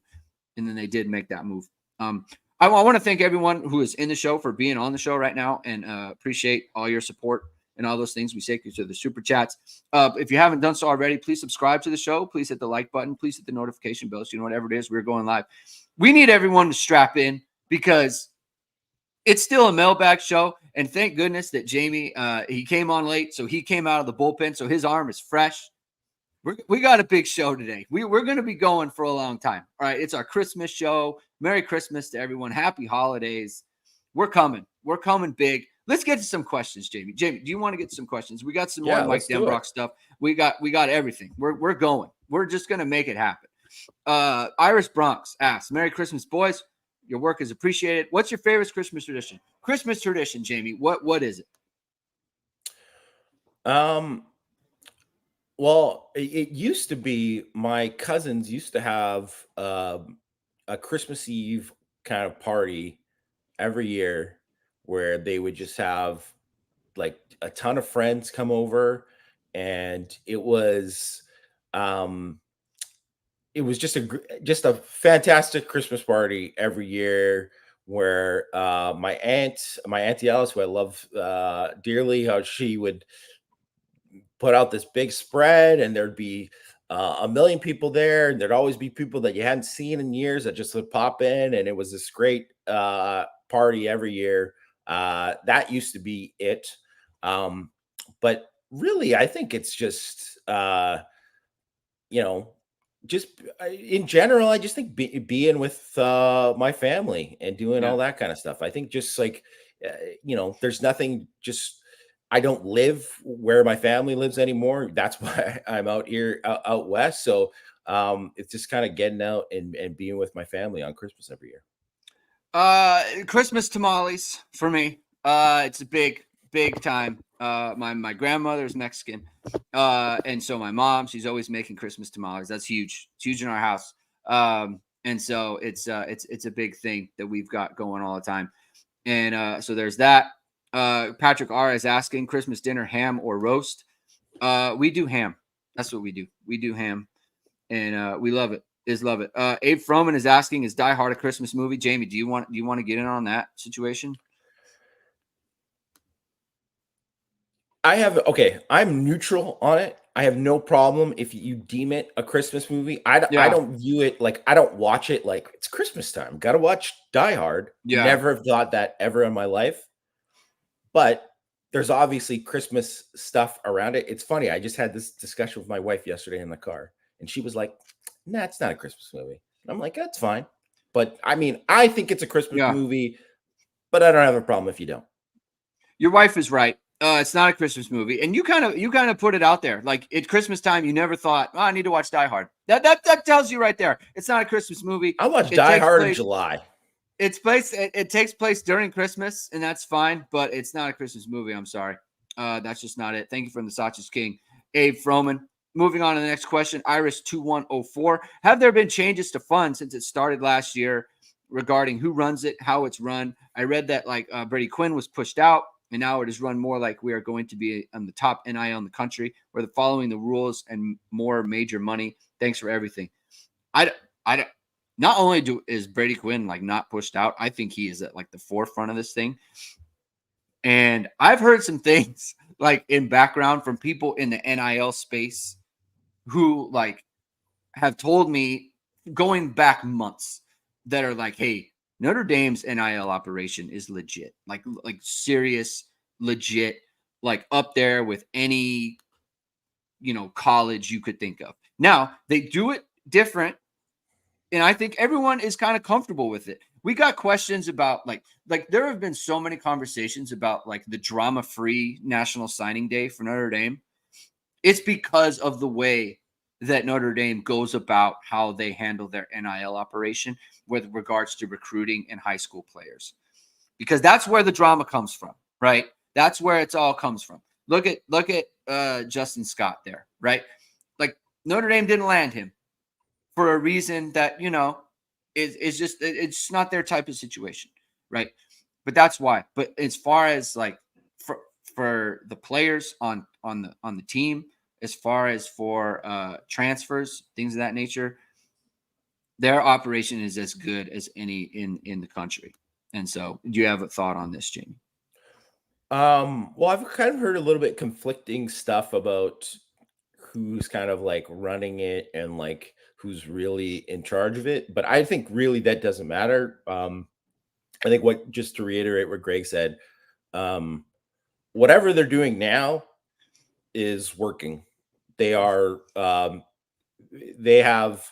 And then they did make that move. I want to thank everyone who is in the show for being on the show right now, and appreciate all your support and all those things. We take you to the super chats. If you haven't done so already, please subscribe to the show. Please hit the like button. Please hit the notification bell so you know whatever it is. We're going live. We need everyone to strap in because it's still a mailbag show. And thank goodness that Jamie, he came on late. So he came out of the bullpen. So his arm is fresh. We got a big show today. We're going to be going for a long time. All right. It's our Christmas show. Merry Christmas to everyone. Happy holidays. We're coming. We're coming big. Let's get to some questions, Jamie. Jamie, do you want to get to some questions? We got some more Mike Denbrock stuff. We got everything. We're going. We're just going to make it happen. Iris Bronx asks, Merry Christmas, boys. Your work is appreciated. What's your favorite Christmas tradition? Christmas tradition, Jamie. What is it? Well, it used to be my cousins used to have a Christmas Eve kind of party every year where they would just have like a ton of friends come over, and it was just a fantastic Christmas party every year where my auntie Alice, who I love dearly, how she would put out this big spread, and there'd be a million people there, and there'd always be people that you hadn't seen in years that just would pop in, and it was this great party every year. That used to be it. But really, I think it's just just in general, I just think being with my family and doing all that kind of stuff. I think just like, there's nothing, just, I don't live where my family lives anymore. That's why I'm out here, out west. So it's just kind of getting out and being with my family on Christmas every year. Christmas tamales for me. It's a big time. My grandmother's Mexican. And so my mom, she's always making Christmas tamales. That's huge. It's huge in our house. And so it's a big thing that we've got going all the time. And so there's that. Patrick R is asking, Christmas dinner, ham or roast? We do ham. That's what we do. We do ham, and we love it. Love it. Abe Froman is asking, is Die Hard a Christmas movie? Jamie, do you want to get in on that situation? I'm neutral on it. I have no problem if you deem it a Christmas movie. I don't view it like, I don't watch it like it's Christmas time. Got to watch Die Hard. Yeah. Never have thought that ever in my life. But there's obviously Christmas stuff around it. It's funny. I just had this discussion with my wife yesterday in the car, and she was like, nah, it's not a Christmas movie. And I'm like, that's fine. But I mean, I think it's a Christmas movie, but I don't have a problem if you don't. Your wife is right. It's not a Christmas movie. And you kind of put it out there. Like at Christmas time, you never thought, I need to watch Die Hard. That tells you right there. It's not a Christmas movie. I watched Die Hard in July. It takes place during Christmas, and that's fine, but it's not a Christmas movie. I'm sorry. That's just not it. Thank you from the Sachi's King, Abe Froman. Moving on to the next question, Iris2104. Have there been changes to fund since it started last year regarding who runs it, how it's run? I read that Brady Quinn was pushed out, and now it is run more like we are going to be on the top NIL in the country. We're following the rules and more major money. Thanks for everything. I don't. Not only is Brady Quinn not pushed out, I think he is at the forefront of this thing. And I've heard some things in background from people in the NIL space who have told me going back months that are hey, Notre Dame's NIL operation is legit, like serious, legit, up there with any, college you could think of. Now they do it different. And I think everyone is kind of comfortable with it. We got questions about there have been so many conversations about the drama-free National Signing Day for Notre Dame. It's because of the way that Notre Dame goes about how they handle their NIL operation with regards to recruiting and high school players. Because that's where the drama comes from, right? That's where it all comes from. Look at Justin Scott there, right? Notre Dame didn't land him for a reason that, is just, it's not their type of situation. Right. But that's why. But as far as for the players on the team, as far as for transfers, things of that nature, their operation is as good as any in the country. And so do you have a thought on this, Jamie? Well, I've kind of heard a little bit conflicting stuff about who's kind of like running it and like who's really in charge of it. But I think really that doesn't matter. I think just to reiterate what Greg said, whatever they're doing now is working. They are, they have,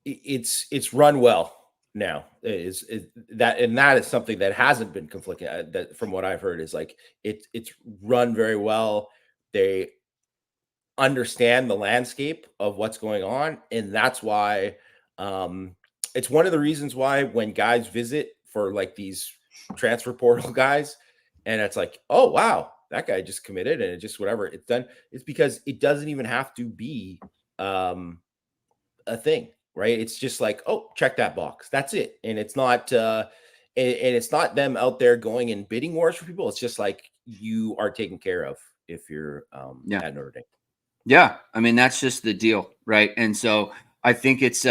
it's run well now. That is something that hasn't been conflicting. That from what I've heard is like it's run very well. They understand the landscape of what's going on, and that's why it's one of the reasons why when guys visit for like these transfer portal guys, and it's like, oh wow, that guy just committed and it just whatever it's done. It's because it doesn't even have to be a thing, right? It's just like, oh, check that box, that's it. And it's not and it's not them out there going in bidding wars for people. It's just like you are taken care of if you're at Notre Dame. Yeah, I mean that's just the deal, right? And so I think it's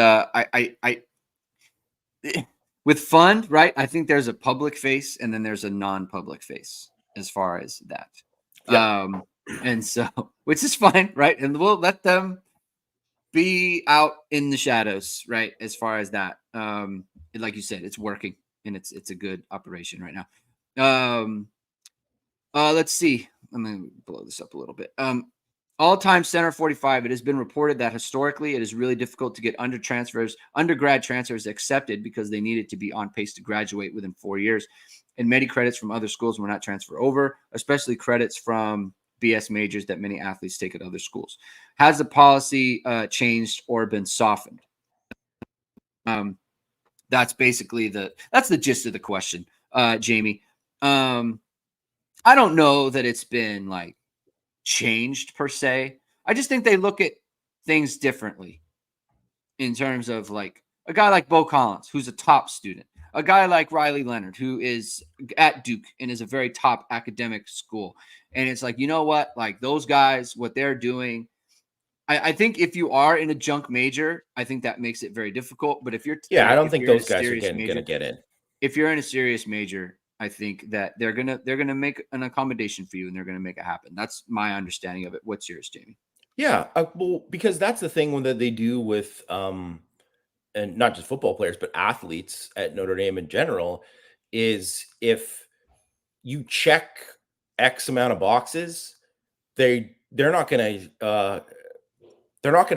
with fund, right? I think there's a public face and then there's a non-public face as far as that. Yeah. And so which is fine, right? And we'll let them be out in the shadows, right? As far as that. Like you said, it's working and it's a good operation right now. Let's see. I'm gonna blow this up a little bit. All-time center 45. It has been reported that historically it is really difficult to get undergrad transfers accepted because they needed to be on pace to graduate within 4 years. And many credits from other schools were not transferred over, especially credits from BS majors that many athletes take at other schools. Has the policy changed or been softened? That's basically that's the gist of the question, Jamie. I don't know that it's been like changed per se. I just think they look at things differently in terms of like a guy like Bo Collins, who's a top student, a guy like Riley Leonard, who is at Duke and is a very top academic school. And it's like, you know what, like those guys, what they're doing, I think if you are in a junk major, I think that makes it very difficult. But if you're, I don't think those guys are going to get in. If you're in a serious major, I think that they're gonna make an accommodation for you and they're gonna make it happen. That's my understanding of it. What's yours, Jamie? Yeah, well, because that's the thing that they do with and not just football players, but athletes at Notre Dame in general, is if you check X amount of boxes, they're not gonna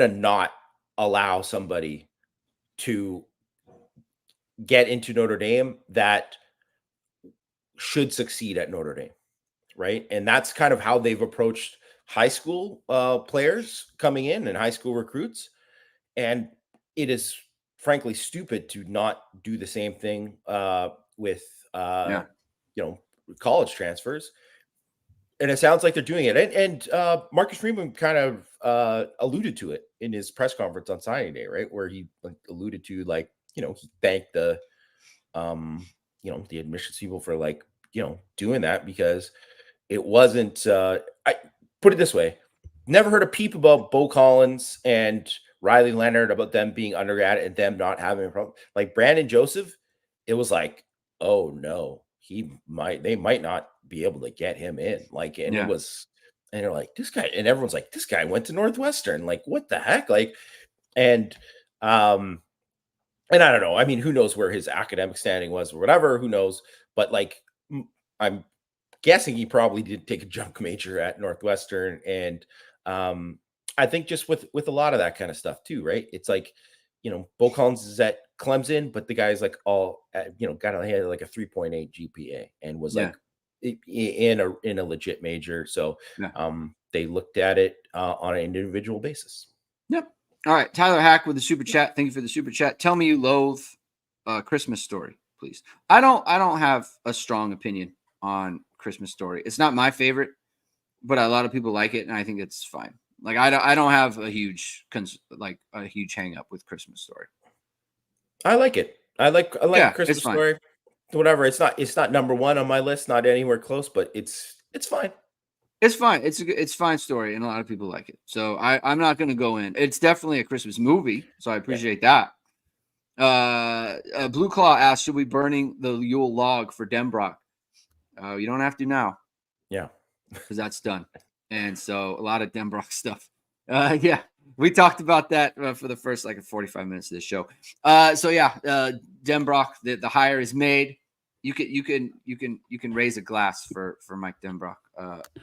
not allow somebody to get into Notre Dame that should succeed at Notre Dame, right? And that's kind of how they've approached high school players coming in and high school recruits. And it is frankly stupid to not do the same thing with college transfers. And it sounds like they're doing it. And Marcus Freeman kind of alluded to it in his press conference on signing day, right? Where he alluded to he thanked the the admissions people for doing that, because it wasn't I put it this way, never heard a peep about Bo Collins and Riley Leonard about them being undergrad and them not having a problem. Like Brandon Joseph, it was like, oh no, they might not be able to get him in. It was, and they're like, this guy, and everyone's like, this guy went to Northwestern. Like, what the heck? And I don't know. I mean, who knows where his academic standing was or whatever, who knows? But I'm guessing he probably did take a junk major at Northwestern. And I think just with a lot of that kind of stuff too, right? It's like, Bo Collins is at Clemson, but the guy's like had like a 3.8 GPA and was in a legit major. So they looked at it on an individual basis. Yep. All right, Tyler Hack with the super chat. Thank you for the super chat. Tell me you loathe Christmas Story, please. I don't have a strong opinion on Christmas Story. It's not my favorite, but a lot of people like it, and I think it's fine. Like I don't have a huge hang up with Christmas Story. I like it. I like Christmas Story. Whatever. It's not number one on my list. Not anywhere close, but it's fine. It's fine. It's a fine story, and a lot of people like it. So I'm not going to go in. It's definitely a Christmas movie, so I appreciate that. Blue Claw asked, should we burning the Yule log for Denbrock? You don't have to now. Yeah. Because that's done. And so a lot of Denbrock stuff. Yeah, we talked about that for the first 45 minutes of this show. Denbrock, the hire is made. You can raise a glass for Mike Denbrock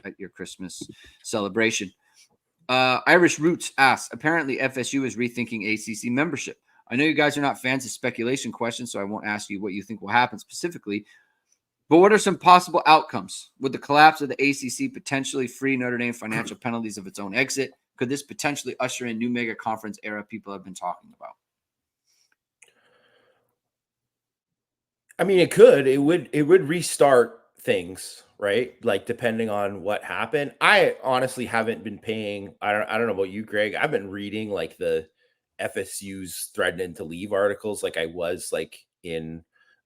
at your Christmas celebration. Irish Roots asks, apparently FSU is rethinking ACC membership. I know you guys are not fans of speculation questions, so I won't ask you what you think will happen specifically. But what are some possible outcomes? Would the collapse of the ACC potentially free Notre Dame financial penalties of its own exit? Could this potentially usher in new mega conference era people have been talking about? I mean, it could. It would restart things, right? Like depending on what happened. I honestly haven't been paying. I don't know about you, Greg. I've been reading like the FSU's threatening to leave articles, like I was like in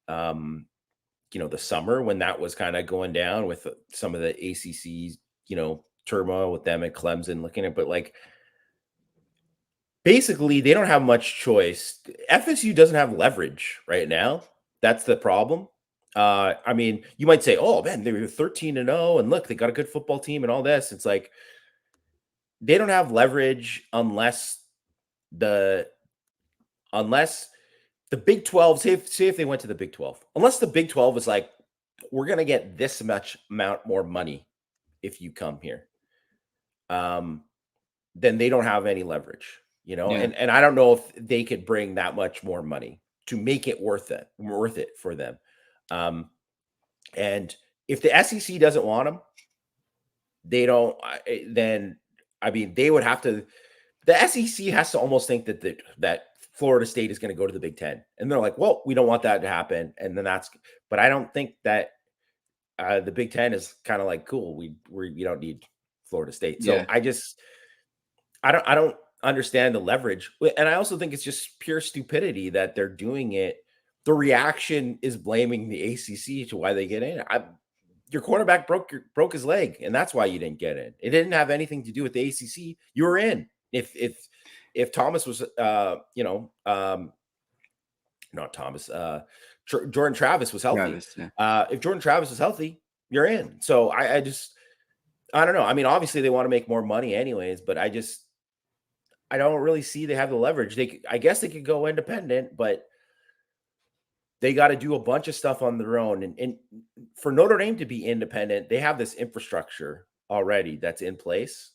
the summer when that was kind of going down with some of the ACC, turmoil with them and Clemson looking at, but like basically they don't have much choice. FSU doesn't have leverage right now. That's the problem. I mean, you might say, oh man, they were 13-0 and look, they got a good football team and all this. It's like they don't have leverage unless the Big 12, say if they went to the Big 12, unless the Big 12 is like, we're going to get this much amount more money if you come here, then they don't have any leverage, Yeah. And I don't know if they could bring that much more money to make it worth it for them. And if the SEC doesn't want them, they would have to, the SEC has to almost think that Florida State is going to go to the Big Ten. And they're like, well, we don't want that to happen. And then but I don't think that the Big Ten is kind of like, cool, we don't need Florida State. So yeah. I don't understand the leverage. And I also think it's just pure stupidity that they're doing it. The reaction is blaming the ACC to why they get in. Your quarterback broke his leg, and that's why you didn't get in. It didn't have anything to do with the ACC. You were in. If Thomas was, not Thomas, Jordan Travis was healthy. If Jordan Travis was healthy, you're in. So I don't know. I mean, obviously they want to make more money anyways, but I don't really see they have the leverage. I guess they could go independent, but they got to do a bunch of stuff on their own. And for Notre Dame to be independent, they have this infrastructure already that's in place,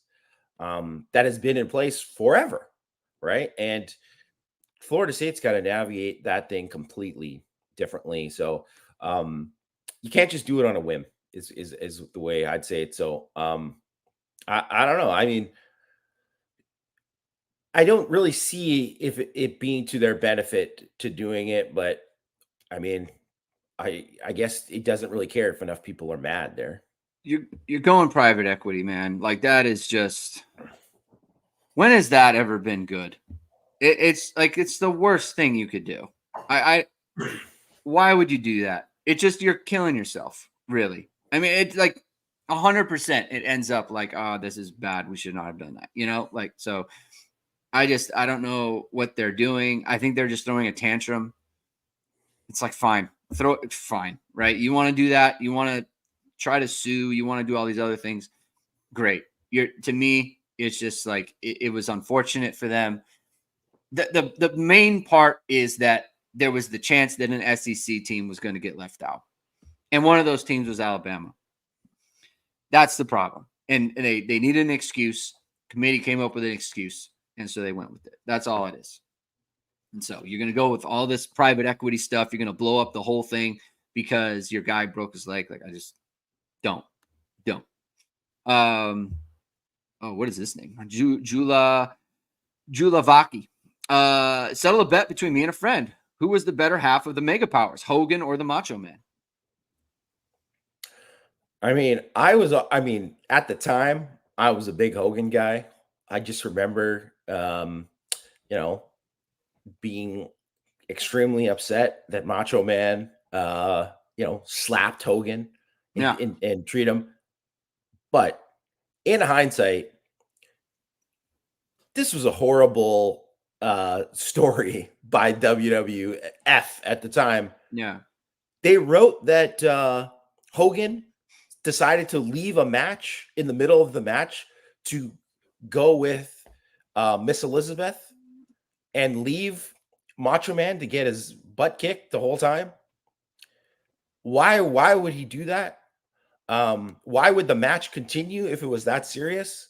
that has been in place forever. Right. And Florida State's got to navigate that thing completely differently. So you can't just do it on a whim is the way I'd say it. So I don't know. I mean, I don't really see if it being to their benefit to doing it, but I mean, I guess it doesn't really care if enough people are mad there. You're going private equity, man. Like that is just, when has that ever been good? It's like, it's the worst thing you could do. Why would you do that? You're killing yourself, really. I mean, it's like 100%. It ends up like, oh, this is bad. We should not have done that. Like, so I don't know what they're doing. I think they're just throwing a tantrum. It's like, fine, fine. Right. You want to do that. You want to try to sue. You want to do all these other things. Great. To me, it's just like, it was unfortunate for them. The main part is that there was the chance that an SEC team was going to get left out. And one of those teams was Alabama. That's the problem. And they needed an excuse. Committee came up with an excuse. And so they went with it. That's all it is. And so you're going to go with all this private equity stuff. You're going to blow up the whole thing because your guy broke his leg. Like, I just don't. What is this name? Jula Vaki. Settle a bet between me and a friend. Who was the better half of the mega powers, Hogan or the Macho Man? I mean, at the time, I was a big Hogan guy. I just remember, being extremely upset that Macho Man, slapped Hogan and treat him. But in hindsight, this was a horrible story by WWF at the time. Yeah. They wrote that Hogan decided to leave a match in the middle of the match to go with Miss Elizabeth and leave Macho Man to get his butt kicked the whole time. Why would he do that? Why would the match continue if it was that serious?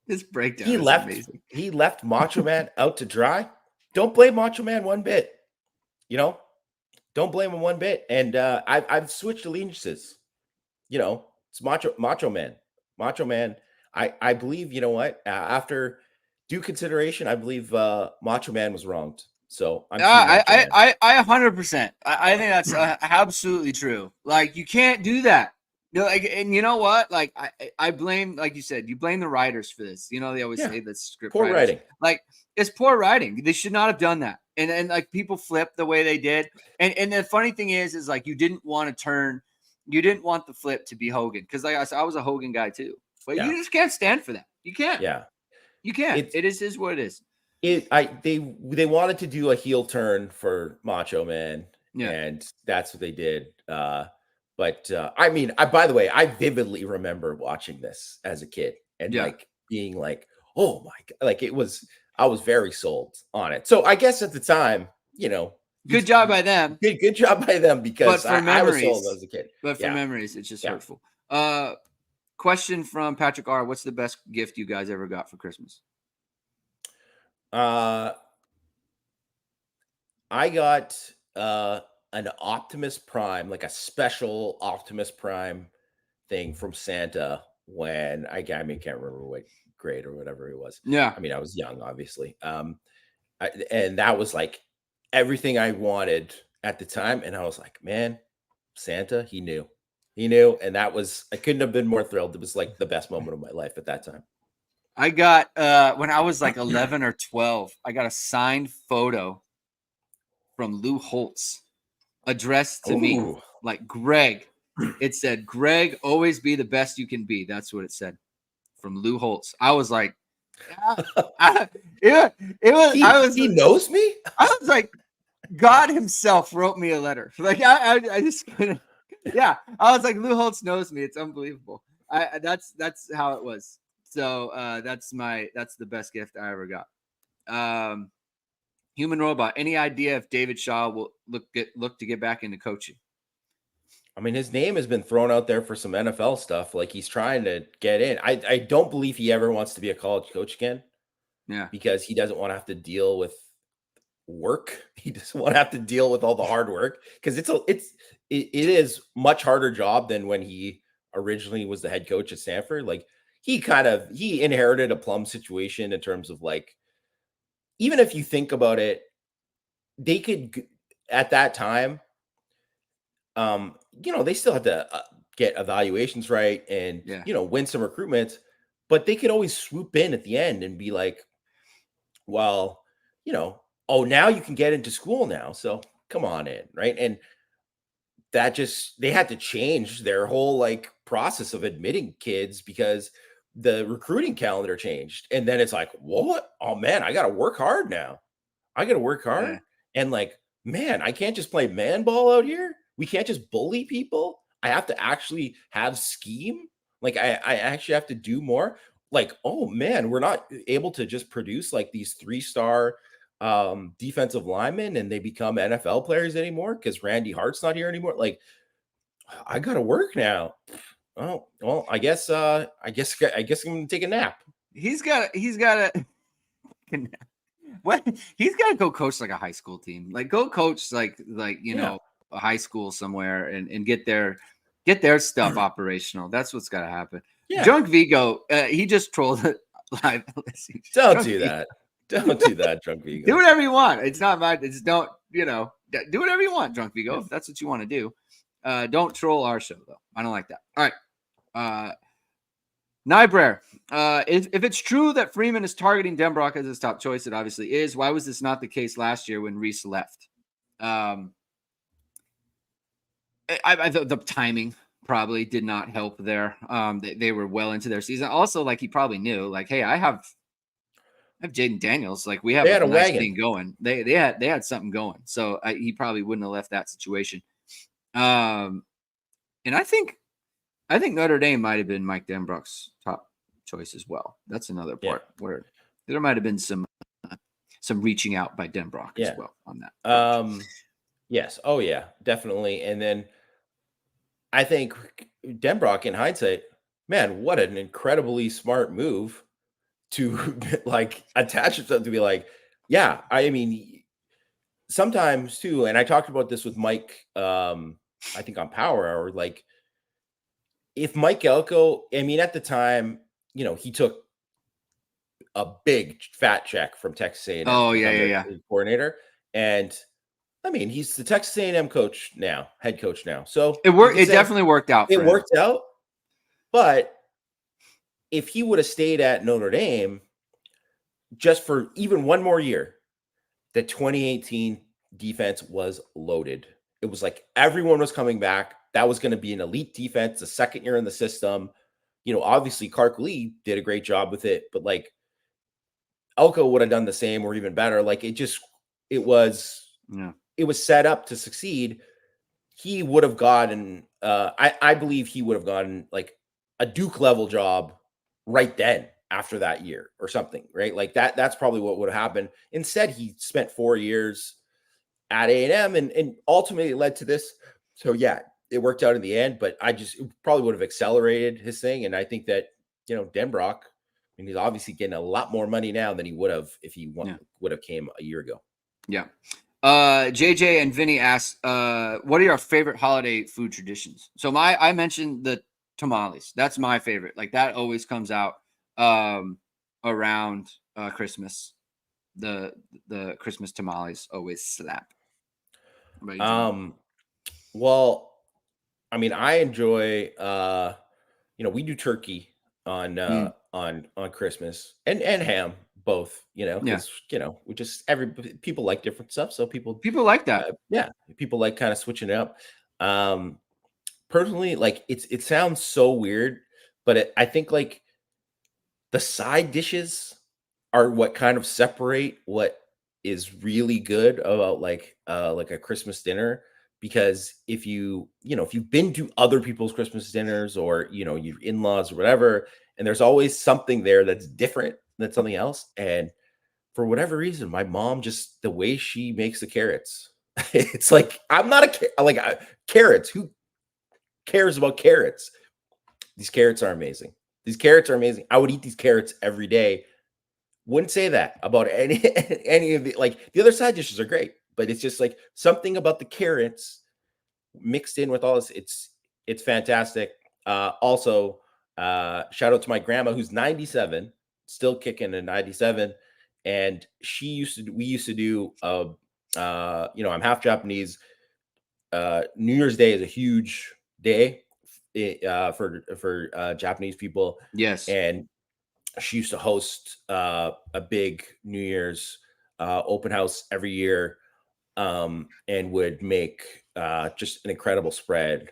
This breakdown is amazing. He left Macho Man out to dry. Don't blame Macho Man one bit. Don't blame him one bit. And I've switched allegiances. It's Macho Man. Macho Man. I believe, after due consideration, I believe Macho Man was wronged. So I'm I 100%. I think that's absolutely true. Like, you can't do that. And you know what? Like, I blame, like you said, you blame the writers for this. They always say that script poor writers. writing. Like, it's poor writing. They should not have done that. And like, people flipped the way they did. And the funny thing is like, you didn't want the flip to be Hogan, because like I said, I was a Hogan guy too. But you just can't stand for that. You can't. Yeah, you can't. It is what it is. They wanted to do a heel turn for Macho Man, and that's what they did. But by the way, I vividly remember watching this as a kid and like being like, oh my God, like I was very sold on it. So I guess at the time, good job by them. Good job by them, because I was sold as a kid. But for memories, it's just hurtful. Question from Patrick R. What's the best gift you guys ever got for Christmas? I got an Optimus Prime, like a special Optimus Prime thing from Santa when I can't remember what grade or whatever it was. Yeah. I mean, I was young, obviously. And that was like everything I wanted at the time. And I was like, man, Santa, he knew. And I couldn't have been more thrilled. It was like the best moment of my life at that time. I got, when I was like 11 or 12, I got a signed photo from Lou Holtz addressed to me, like, Greg. It said, Greg, always be the best you can be. That's what it said, from Lou Holtz. I was like, he knows me. I was like, God himself wrote me a letter. Like, I just couldn't. Yeah, I was like, Lou Holtz knows me. It's unbelievable. That's how it was. So that's the best gift I ever got. Human Robot. Any idea if David Shaw will look to get back into coaching? I mean, his name has been thrown out there for some NFL stuff. Like, he's trying to get in. I don't believe he ever wants to be a college coach again. Yeah, because he doesn't want to have to deal with work. He doesn't want to have to deal with all the hard work, because it is much harder job than when he originally was the head coach at Stanford. Like, he inherited a plum situation in terms of, like, even if you think about it, they could at that time, they still had to get evaluations right and win some recruitment, but they could always swoop in at the end and be like, well, now you can get into school now, so come on in, right? And they had to change their whole like process of admitting kids because the recruiting calendar changed. And then it's like, what? Oh man, I got to work hard now. I got to work hard. Yeah. And like, man, I can't just play man ball out here. We can't just bully people. I have to actually have scheme. Like I actually have to do more. Like, oh man, we're not able to just produce like these 3-star defensive linemen and they become NFL players anymore because Randy Hart's not here anymore. Like, I got to work now. Oh, well, I guess I'm gonna take a nap. He's got to what? He's got to go coach like a high school team. Like, go coach like a high school somewhere and get their stuff operational. That's what's got to happen. Yeah. Drunk Vigo, he just trolled it live. Don't do that. Don't do that, Drunk Vigo. Do whatever you want. It's not bad. It's do whatever you want, Drunk Vigo. Yeah. If that's what you want to do. Don't troll our show though. I don't like that. All right. Nybrer, if it's true that Freeman is targeting Denbrock as his top choice, it obviously is. Why was this not the case last year when Reese left? I thought the timing probably did not help there. They were well into their season. Also, like, he probably knew, like, hey, I have Jaden Daniels. Like, we have a nice thing going. They had something going. So he probably wouldn't have left that situation. And I think Notre Dame might have been Mike Denbrock's top choice as well. That's another part where there might have been some reaching out by Denbrock as well on that. Yes. Oh yeah, definitely. And then I think Denbrock, in hindsight, man, what an incredibly smart move to like attach yourself to be like, yeah, I mean, sometimes too, and I talked about this with Mike, I think on Power Hour, like if Mike Elko, I mean, at the time, he took a big fat check from Texas A&M. Oh yeah. Coordinator, and I mean, he's the Texas A&M coach now, head coach now. So it worked. It definitely worked out. It worked out, but if he would have stayed at Notre Dame just for even one more year, the 2018 defense was loaded. It was like everyone was coming back. That was going to be an elite defense, the second year in the system. Obviously Clark Lea did a great job with it, but like Elko would have done the same or even better. Like it was set up to succeed. He would have gotten, I believe he would have gotten like a Duke level job right then after that year or something, right? Like that's probably what would have happened. Instead, he spent 4 years at A&M and ultimately led to this. So yeah, it worked out in the end, but it probably would have accelerated his thing. And I think that, Denbrock, I mean, he's obviously getting a lot more money now than he would have if he would have came a year ago. Yeah. JJ and Vinny asked, what are your favorite holiday food traditions? So I mentioned the tamales. That's my favorite. Like that always comes out around Christmas. The Christmas tamales always slap. Well, I mean, I enjoy we do turkey on Christmas and ham both, because we just people like different stuff, so people like that. People like kind of switching it up. Personally, like it sounds so weird, but I think like the side dishes are what kind of separate what is really good about like a Christmas dinner. Because if you've been to other people's Christmas dinners or, your in-laws or whatever, and there's always something there that's different than something else. And for whatever reason, my mom, just the way she makes the carrots, it's like, I'm not carrots. Who cares about carrots? These carrots are amazing. I would eat these carrots every day. Wouldn't say that about any of the, like the other side dishes are great, but it's just like something about the carrots mixed in with all this. It's fantastic. Also, shout out to my grandma who's 97, still kicking at 97. And we used to do, I'm half Japanese. New Year's Day is a huge day for Japanese people. Yes. And she used to host a big New Year's open house every year, and would make just an incredible spread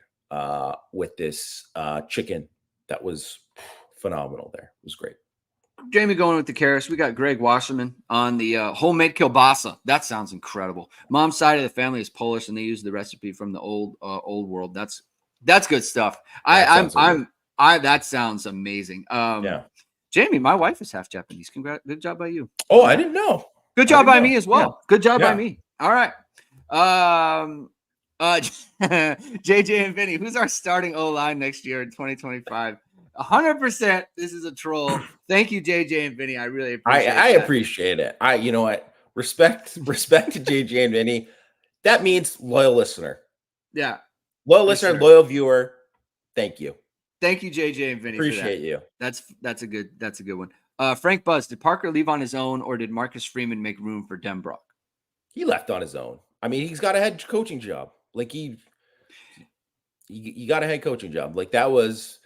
with this chicken that was phenomenal there. It was great. Jamie going with the carrots. We got Greg Wasserman on the homemade kielbasa. That sounds incredible. Mom's side of the family is Polish, and they use the recipe from the old world. That's good stuff. That sounds amazing. Jamie, my wife is half Japanese. Congrats. Good job by you. Oh, I didn't know. Good job by me as well. Yeah. Good job by me. All right. JJ and Vinny, who's our starting O-line next year in 2025? 100%. This is a troll. Thank you, JJ and Vinny. I really appreciate it. I appreciate it. You know what? Respect to JJ and Vinny. That means loyal listener. Yeah. Loyal listener, loyal viewer. Thank you. Thank you, JJ and Vinny. Appreciate you. That's a good one. Frank Buzz, did Parker leave on his own, or did Marcus Freeman make room for Denbrock? He left on his own. I mean, he's got a head coaching job. Like he got a head coaching job. Like that was,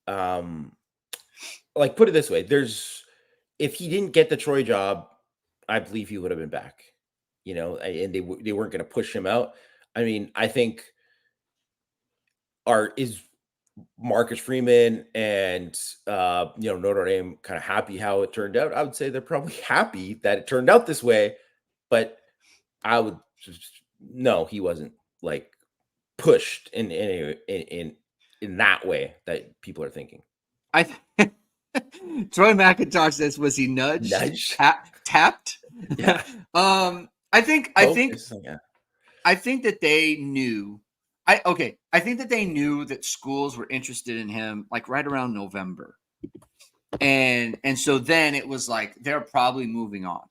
like put it this way: if he didn't get the Troy job, I believe he would have been back. And they weren't going to push him out. I mean, I think is Marcus Freeman and Notre Dame kind of happy how it turned out? I would say they're probably happy that it turned out this way, but I would no, he wasn't like pushed in that way that people are thinking. Troy McIntosh says, was he nudged? Tapped? Yeah. I think that they knew. I think that they knew that schools were interested in him like right around November. And so then it was like they're probably moving on.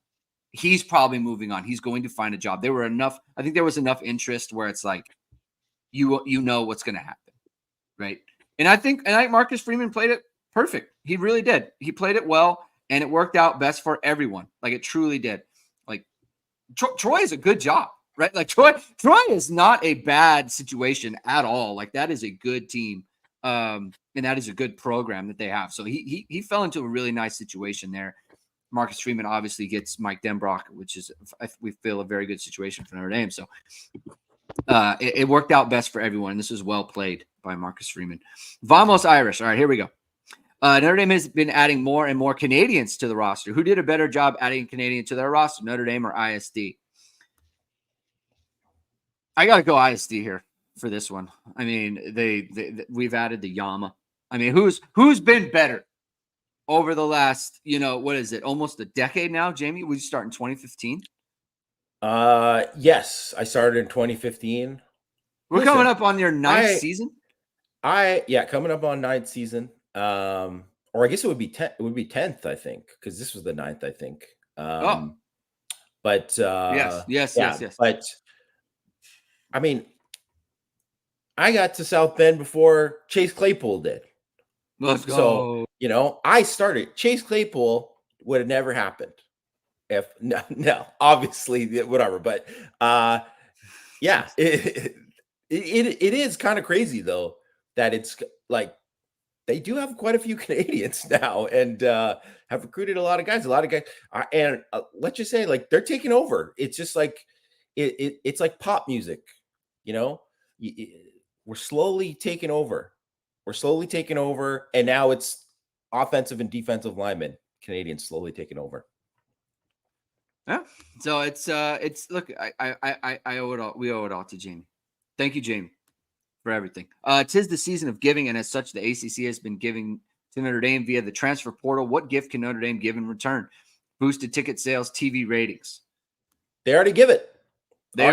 He's probably moving on. He's going to find a job. I think there was enough interest where it's like you know what's going to happen, right? And I think Marcus Freeman played it perfect. He really did. He played it well, and it worked out best for everyone. Like it truly did. Like Troy is a good job, right? Like Troy is not a bad situation at all. Like that is a good team, and that is a good program that they have. So he fell into a really nice situation there. Marcus Freeman obviously gets Mike Denbrock, which is we feel a very good situation for Notre Dame. So it worked out best for everyone. This was well played by Marcus Freeman. Vamos Irish. All right, here we go. Notre Dame has been adding more and more Canadians to the roster. Who did a better job adding Canadian to their roster, Notre Dame or ISD? I got to go ISD here for this one. I mean, we've added the Yama. I mean, who's been better over the last, what is it, almost a decade now, Jamie? We start in 2015. Yes, I started in 2015. We're coming up on your ninth season. Coming up on ninth season. Or I guess it would be 10th. It would be 10th, I think, because this was the 9th, I think. But yes. But I mean, I got to South Bend before Chase Claypool did. Let's go. So I started. Chase Claypool would have never happened if no, obviously whatever. But it is kind of crazy though that it's like. They do have quite a few Canadians now and have recruited a lot of guys. And let's just say, like, they're taking over. It's just like it's like pop music, We're slowly taking over. And now it's offensive and defensive linemen, Canadians slowly taking over. Yeah. So it's look, I owe it all. We owe it all to Jamie. Thank you, Jamie, for everything. 'Tis the season of giving, and as such, the ACC has been giving to Notre Dame via the transfer portal. What gift can Notre Dame give in return? Boosted ticket sales, TV ratings. They already give it. They've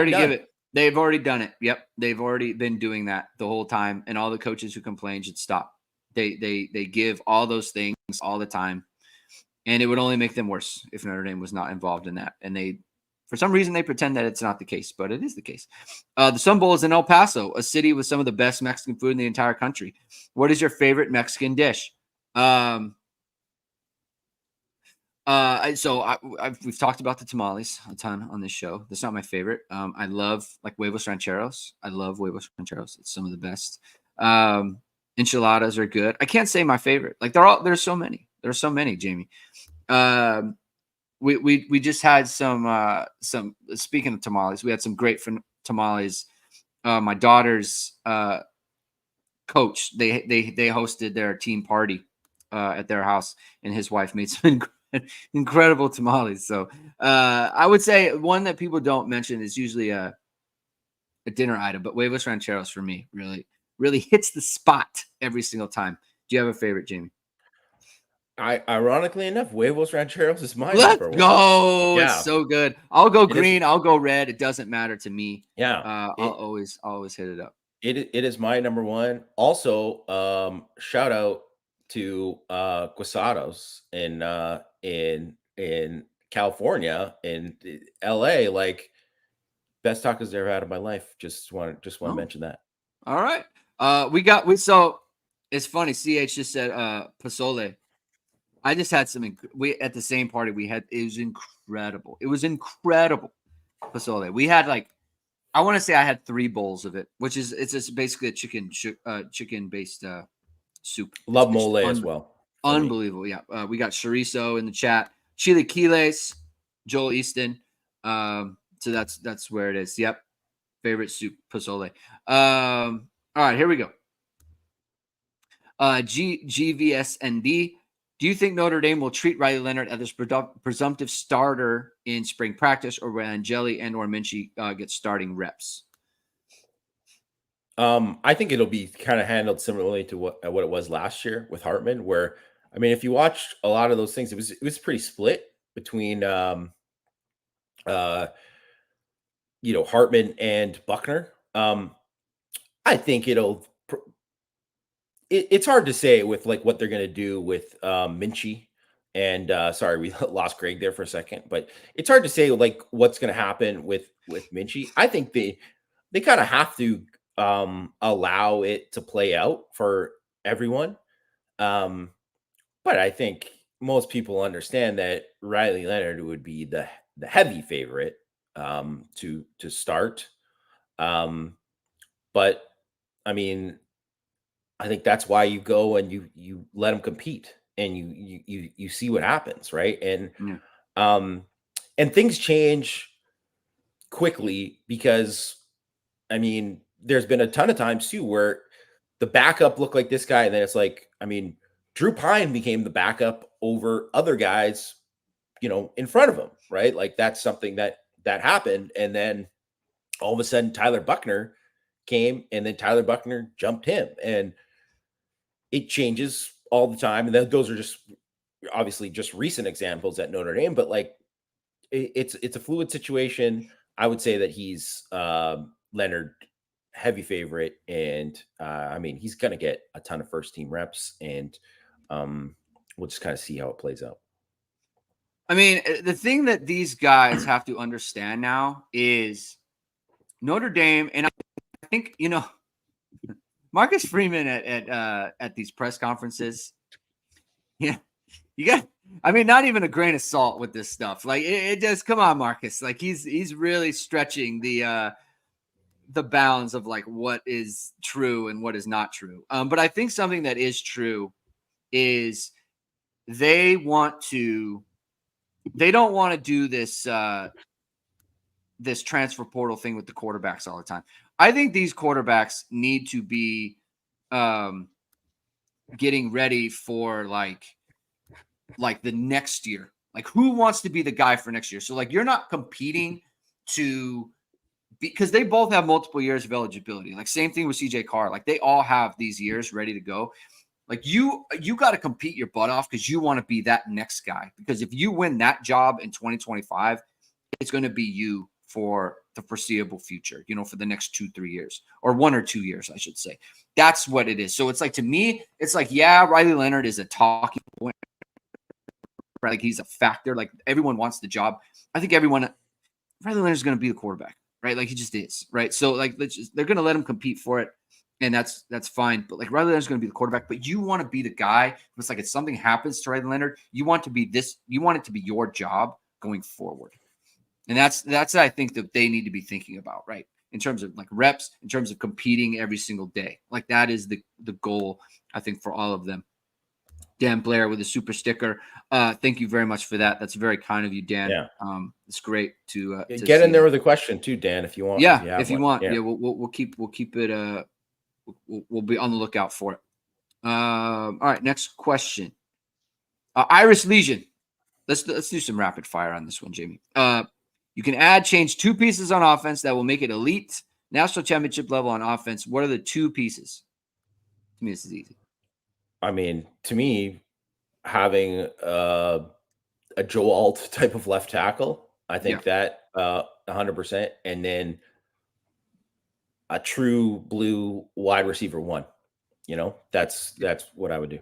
already done it. Yep, they've already been doing that the whole time, and all the coaches who complain should stop. They give all those things all the time, and it would only make them worse if Notre Dame was not involved in that. And for some reason, they pretend that it's not the case, but it is the case. The Sun Bowl is in El Paso, a city with some of the best Mexican food in the entire country. What is your favorite Mexican dish? We've talked about the tamales a ton on this show. That's not my favorite. I love like huevos rancheros. I love huevos rancheros. It's some of the best. Enchiladas are good. I can't say my favorite. Like there's so many. There's so many, Jamie. We just had some speaking of tamales, we had some great tamales. My daughter's coach, they hosted their team party at their house, and his wife made some incredible tamales. So I would say one that people don't mention is usually a dinner item, but huevos rancheros for me really hits the spot every single time. Do you have a favorite, Jamie? Ironically enough, huevos rancheros is mine. Let's go. Yeah. It's so good. I'll go green. I'll go red. It doesn't matter to me. Yeah. I'll always hit it up. It is my number one. Also, shout out to Guisados in California, in LA, like best tacos I've ever had in my life. Just want to mention that. All right. So it's funny. CH just said pozole. I just had at the same party it was incredible. It was incredible. Pozole. We had I want to say I had 3 bowls of it, which is it's just basically a chicken based soup. Love mole as well. Unbelievable. Yeah. We got chorizo in the chat. Chilaquiles, Joel Easton. So that's where it is. Yep. Favorite soup, pozole. All right, here we go. GVSND. Do you think Notre Dame will treat Riley Leonard as presumptive starter in spring practice, or when Jelly and or Minchie get starting reps? I think it'll be kind of handled similarly to what it was last year with Hartman, where I mean, if you watched a lot of those things, it was pretty split between uh Hartman and Buckner. I think it's hard to say with like what they're going to do with Minchie and sorry, we lost Greg there for a second, but it's hard to say like what's going to happen with Minchie. I think they kind of have to allow it to play out for everyone. But I think most people understand that Riley Leonard would be the heavy favorite to start. But I mean, I think that's why you go and you let them compete and you see what happens, right? And and things change quickly because I mean, there's been a ton of times too where the backup looked like this guy, and then it's like, I mean, Drew Pine became the backup over other guys, in front of him, right? Like that's something that happened, and then all of a sudden Tyler Buckner came, and then Tyler Buckner jumped him, and it changes all the time. And those are just obviously just recent examples at Notre Dame, but like it's a fluid situation. I would say that he's Leonard heavy favorite, and I mean he's going to get a ton of first team reps, and we'll just kind of see how it plays out. I mean, the thing that these guys have to understand now is Notre Dame, and I think Marcus Freeman at these press conferences. Yeah, you got. I mean, not even a grain of salt with this stuff. Like it just come on, Marcus. Like he's really stretching the bounds of like what is true and what is not true. But I think something that is true is they don't want to do this this transfer portal thing with the quarterbacks all the time. I think these quarterbacks need to be getting ready for like the next year. Like who wants to be the guy for next year? So like you're not competing because they both have multiple years of eligibility. Like same thing with CJ Carr. Like they all have these years ready to go. Like you got to compete your butt off because you want to be that next guy. Because if you win that job in 2025, it's going to be you for the foreseeable future, for the next 2-3 years, or 1 or 2 years, I should say. That's what it is. So it's like, to me, it's like, yeah, Riley Leonard is a talking point. Right? Like he's a factor. Like everyone wants the job. I think Riley Leonard's going to be the quarterback, right? Like he just is, right? So like they're going to let him compete for it, and that's fine. But like Riley Leonard's going to be the quarterback, but you want to be the guy. It's like if something happens to Riley Leonard, you want it to be your job going forward. And that's I think that they need to be thinking about, right? In terms of like reps, in terms of competing every single day. Like that is the goal, I think, for all of them. Dan Blair with a super sticker. Thank you very much for that. That's very kind of you, Dan. Yeah. It's great to get in there with a question too, Dan, if you want. Yeah, if you want. Yeah, we'll keep it. We'll be on the lookout for it. All right, next question. Iris Legion. Let's do some rapid fire on this one, Jamie. You can change 2 pieces on offense that will make it elite national championship level on offense. What are the 2 pieces? To me, this is easy. I mean, to me, having a Joe Alt type of left tackle, I think that 100%, and then a true blue wide receiver 1. That's what I would do.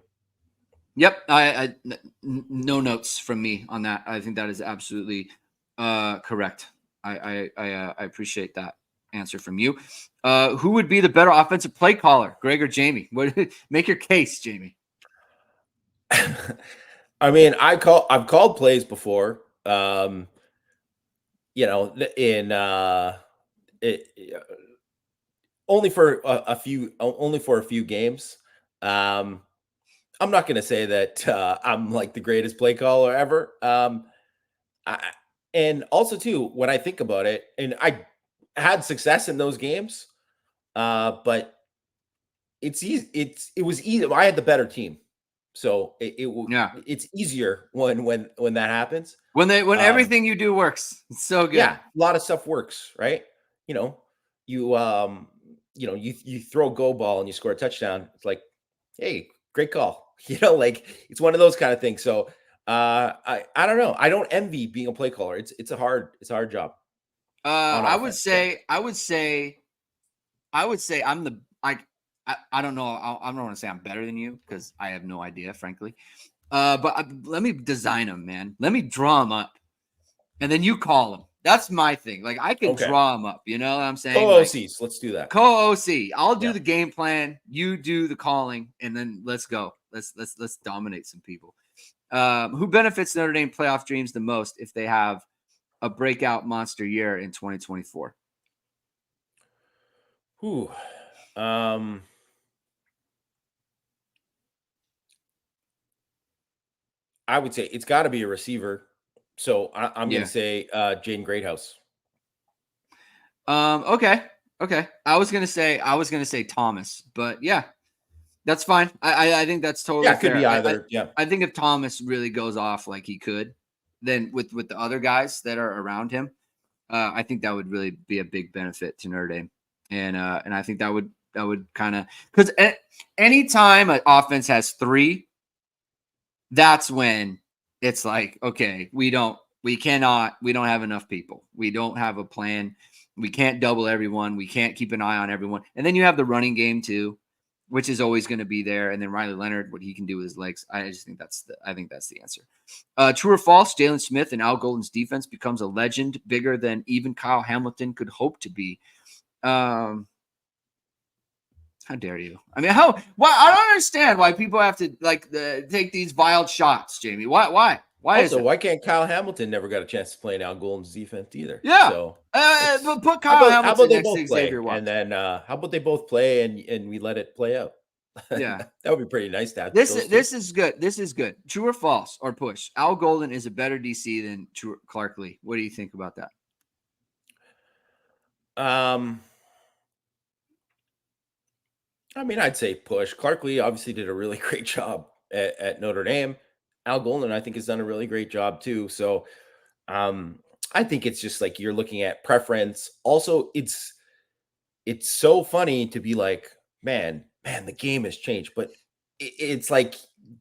Yep, I no notes from me on that. I think that is absolutely correct. I appreciate that answer from you. Who would be the better offensive play caller, Greg or Jamie? Make your case, Jamie. I mean, I've called plays before. Only for a few games. I'm not going to say that I'm like the greatest play caller ever. And also too, when I think about it, and I had success in those games, but it's easy. It was easy. I had the better team, so it's easier when that happens. When everything you do works, it's so good. Yeah, a lot of stuff works, right? You you throw a go ball and you score a touchdown. It's like, hey, great call. Like it's one of those kind of things. So I don't know. I don't envy being a play caller. It's a hard job. I would say I'm the I don't know. I don't want to say I'm better than you because I have no idea, frankly. But let me design them, man. Let me draw them up, and then you call them. That's my thing. Like I can draw them up. You know what I'm saying? Co-OCs. Let's do that. Co-OC. I'll do the game plan. You do the calling, and then let's go. Let's dominate some people. Who benefits Notre Dame playoff dreams the most if they have a breakout monster year in 2024? Who? I would say it's got to be a receiver. So I'm going to say Jaden Greathouse. Okay. I was gonna say Thomas, but yeah, that's fine. I think that's totally fair. Could be either. I think if Thomas really goes off like he could, then with the other guys that are around him, I think that would really be a big benefit to Notre Dame, and I think that would kind of because anytime an offense has 3, that's when it's like, okay, we don't have enough people. We don't have a plan. We can't double everyone. We can't keep an eye on everyone. And then you have the running game too, which is always going to be there. And then Riley Leonard, what he can do with his legs. I think that's the answer. True or false, Jalen Smith and Al Golden's defense becomes a legend bigger than even Kyle Hamilton could hope to be. How dare you? I mean, I don't understand why people have to take these wild shots, Jamie. Why? Why can't Kyle Hamilton never got a chance to play in Al Golden's defense either? Yeah. So but put Kyle Hamilton next to Xavier Watts. And then how about they both play and we let it play out? Yeah. That would be pretty nice to have. This is good. This is good. True or false or push? Al Golden is a better DC than Clark Lea. What do you think about that? I mean, I'd say push. Clark Lea obviously did a really great job at Notre Dame. Al Golden, I think, has done a really great job too. So I think it's just like you're looking at preference. Also, it's so funny to be like, man, the game has changed. But it's like,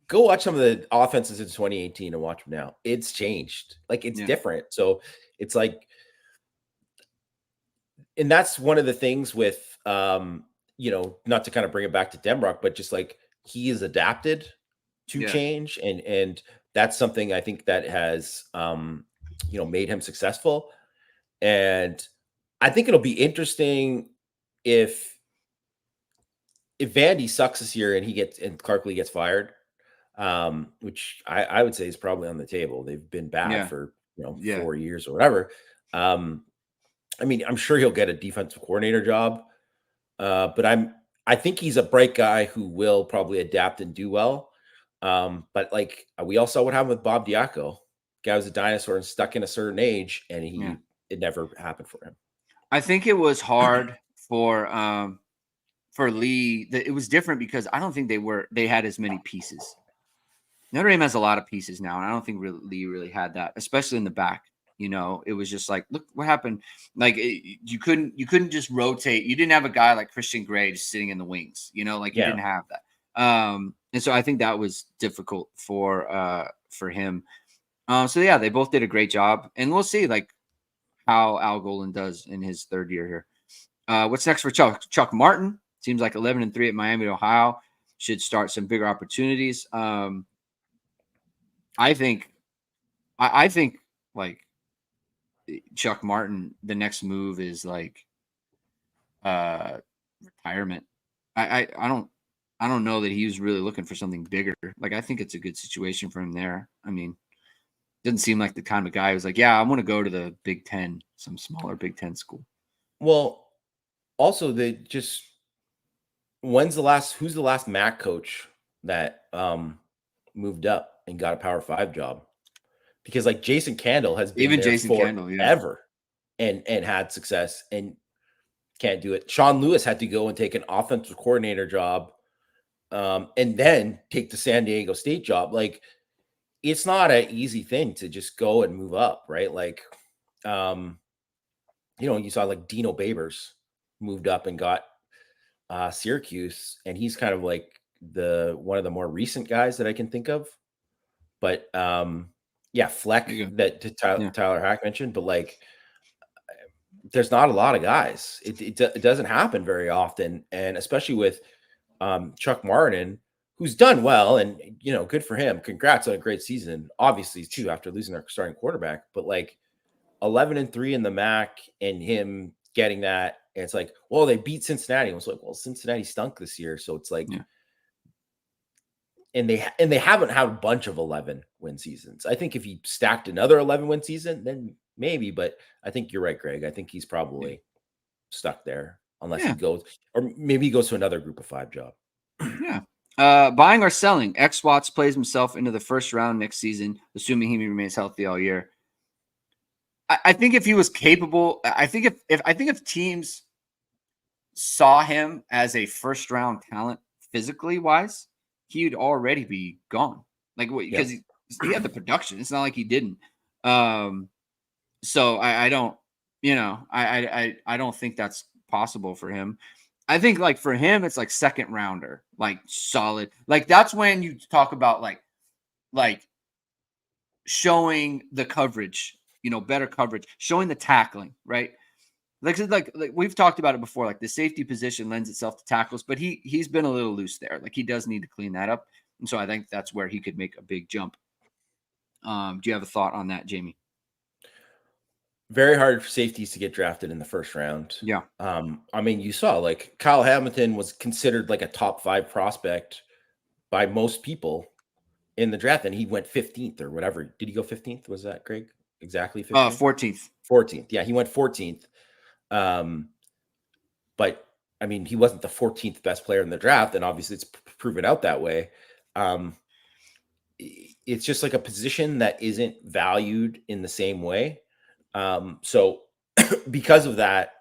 go watch some of the offenses in 2018 and watch them now. It's changed. Like, it's different. So it's like, and that's one of the things with, not to kind of bring it back to Denbrock, but just like he is adapted to change. And that's something I think that has, made him successful. And I think it'll be interesting if Vandy sucks this year and Clark Lea gets fired, which I would say is probably on the table. They've been bad for 4 years or whatever. I mean, I'm sure he'll get a defensive coordinator job, but I think he's a bright guy who will probably adapt and do well. But like we all saw what happened with Bob Diaco. Guy was a dinosaur and stuck in a certain age, and it never happened for him. I think it was hard for Lee. It was different because I don't think they had as many pieces. Notre Dame has a lot of pieces now, and I don't think Lee really had that, especially in the back. It was just like, look what happened. Like you couldn't just rotate. You didn't have a guy like Christian Gray just sitting in the wings. You didn't have that. And so I think that was difficult for him. They both did a great job, and we'll see like how Al Golden does in his third year here. What's next for Chuck Martin? Seems like 11-3 at Miami, Ohio. Should start some bigger opportunities. I think like Chuck Martin, the next move is like retirement. I don't know that he was really looking for something bigger. Like, I think it's a good situation for him there. I mean, doesn't seem like the kind of guy who's like, yeah, I want to go to the Big Ten, some smaller Big Ten school. Well, also who's the last MAC coach that moved up and got a Power 5 job? Because like Jason Candle has been ever and had success and can't do it. Sean Lewis had to go and take an offensive coordinator job and then take the San Diego State job. Like, it's not an easy thing to just go and move up, right? Like, you saw like Dino Babers moved up and got Syracuse, and he's kind of like one of the more recent guys that I can think of. But Fleck that Tyler Hack mentioned, but like there's not a lot of guys. It doesn't happen very often, and especially with Chuck Martin, who's done well, and good for him. Congrats on a great season, obviously too, after losing their starting quarterback. But like 11-3 in the MAC, and him getting that, and it's like, well, they beat Cincinnati. I was like, well, Cincinnati stunk this year, so it's like, and they haven't had a bunch of 11-win seasons. I think if he stacked another 11-win season, then maybe. But I think you're right, Greg. I think he's probably stuck there unless he goes, or maybe he goes to another Group of 5 job. Yeah. Buying or selling. X Watts plays himself into the first round next season, assuming he remains healthy all year. I think if he was capable, I think if teams saw him as a first round talent physically wise, he would already be gone. Like, because he had the production. It's not like he didn't. So I don't, I don't think that's possible for him. I think like for him, it's like second rounder, like solid. Like that's when you talk about like showing the coverage, better coverage, showing the tackling, right? Like we've talked about it before. Like the safety position lends itself to tackles, but he's been a little loose there. Like he does need to clean that up, and so I think that's where he could make a big jump. Do you have a thought on that, Jamie? Very hard for safeties to get drafted in the first round. Yeah. I mean, you saw like Kyle Hamilton was considered like a top 5 prospect by most people in the draft, and he went 15th or whatever. Did he go 15th? Was that Greg? Exactly 15th? 14th. 14th. Yeah, he went 14th. But I mean, he wasn't the 14th best player in the draft, and obviously it's proven out that way. It's just like a position that isn't valued in the same way. So because of that,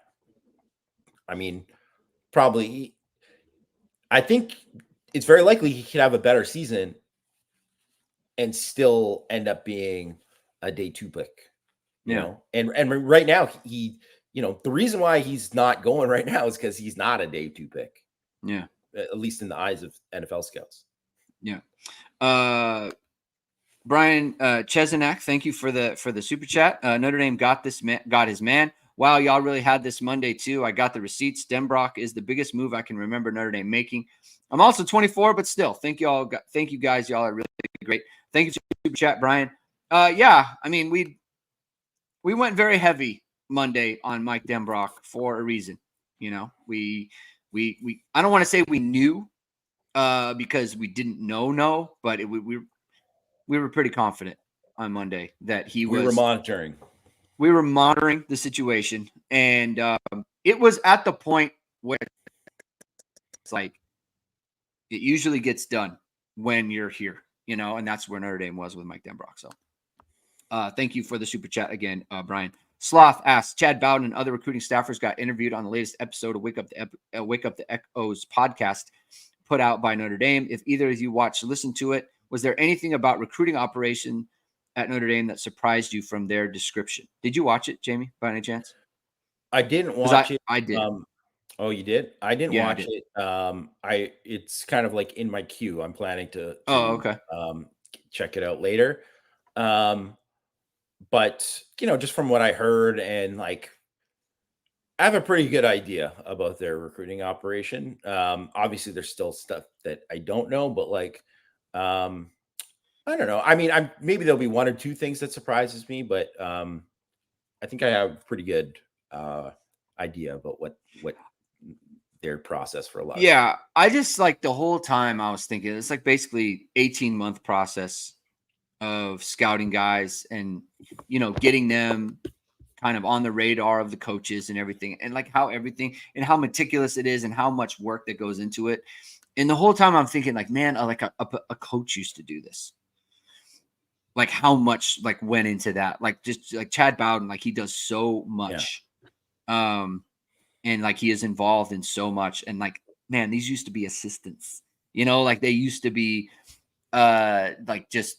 I mean, probably, I think it's very likely he could have a better season and still end up being a day 2 pick, you know? And right now he, the reason why he's not going right now is because he's not a day 2 pick. Yeah. At least in the eyes of NFL scouts. Yeah. Brian Chesenak, thank you for the super chat. Notre Dame got his man. Wow, y'all really had this Monday too. I got the receipts. Denbrock is the biggest move I can remember Notre Dame making. I'm also 24, but still, thank you guys. Y'all are really great. Thank you for the super chat, Brian. I mean, we went very heavy Monday on Mike Denbrock for a reason. We I don't want to say we knew because we didn't know, but we were pretty confident on Monday that we were monitoring. We were monitoring the situation, and it was at the point where it's like it usually gets done when you're here, and that's where Notre Dame was with Mike Denbrock. So thank you for the super chat again, Brian. Sloth asks, Chad Bowden and other recruiting staffers got interviewed on the latest episode of Wake Up the Echoes podcast put out by Notre Dame. If either of you watched or listened to it, was there anything about recruiting operation at Notre Dame that surprised you from their description? Did you watch it, Jamie, by any chance? I didn't watch it. I did. Oh, you did? I didn't watch it. It's kind of like in my queue. I'm planning to okay. Check it out later. But just from what I heard, and like, I have a pretty good idea about their recruiting operation. Obviously there's still stuff that I don't know, but like, I don't know. I mean, maybe there'll be one or two things that surprises me, but I think I have a pretty good idea about what their process for a lot. Yeah, I just like the whole time I was thinking it's like basically 18-month process of scouting guys and getting them kind of on the radar of the coaches and everything, and like how everything and how meticulous it is and how much work that goes into it. And the whole time I'm thinking like, man, like a coach used to do this. Like how much like went into that, like just like Chad Bowden, like he does so much, and like he is involved in so much. And like, man, these used to be assistants, like they used to be, like just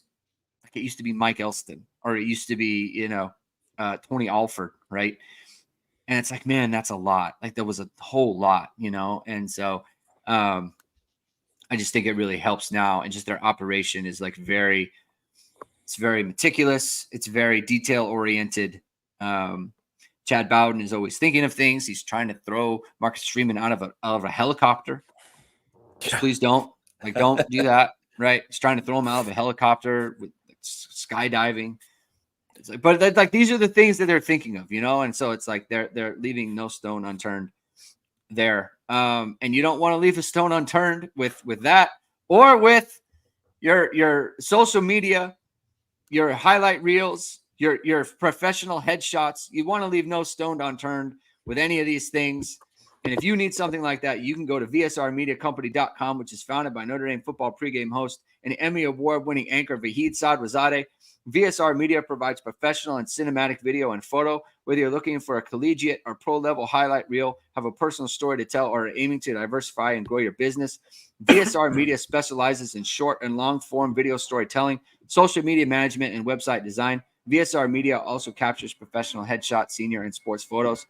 like it used to be Mike Elston, or it used to be, Tony Alford, right? And it's like, man, that's a lot. Like there was a whole lot, you know? And so I just think it really helps now. And just their operation is like it's very meticulous. It's very detail oriented. Chad Bowden is always thinking of things. He's trying to throw Marcus Freeman out of a helicopter. Just please don't do that. Right. He's trying to throw him out of a helicopter with skydiving. It's like, but like these are the things that they're thinking of, you know? And so it's like they're leaving no stone unturned there. And you don't want to leave a stone unturned with that or with your social media, your highlight reels, your professional headshots. You want to leave no stone unturned with any of these things. And if you need something like that, you can go to vsrmediacompany.com, which is founded by Notre Dame football pregame host and Emmy Award-winning anchor Vahid Sadrazadeh. VSR Media provides professional and cinematic video and photo. Whether you're looking for a collegiate or pro-level highlight reel, have a personal story to tell, or are aiming to diversify and grow your business, VSR Media specializes in short and long-form video storytelling, social media management, and website design. VSR Media also captures professional headshots, senior, and sports photos.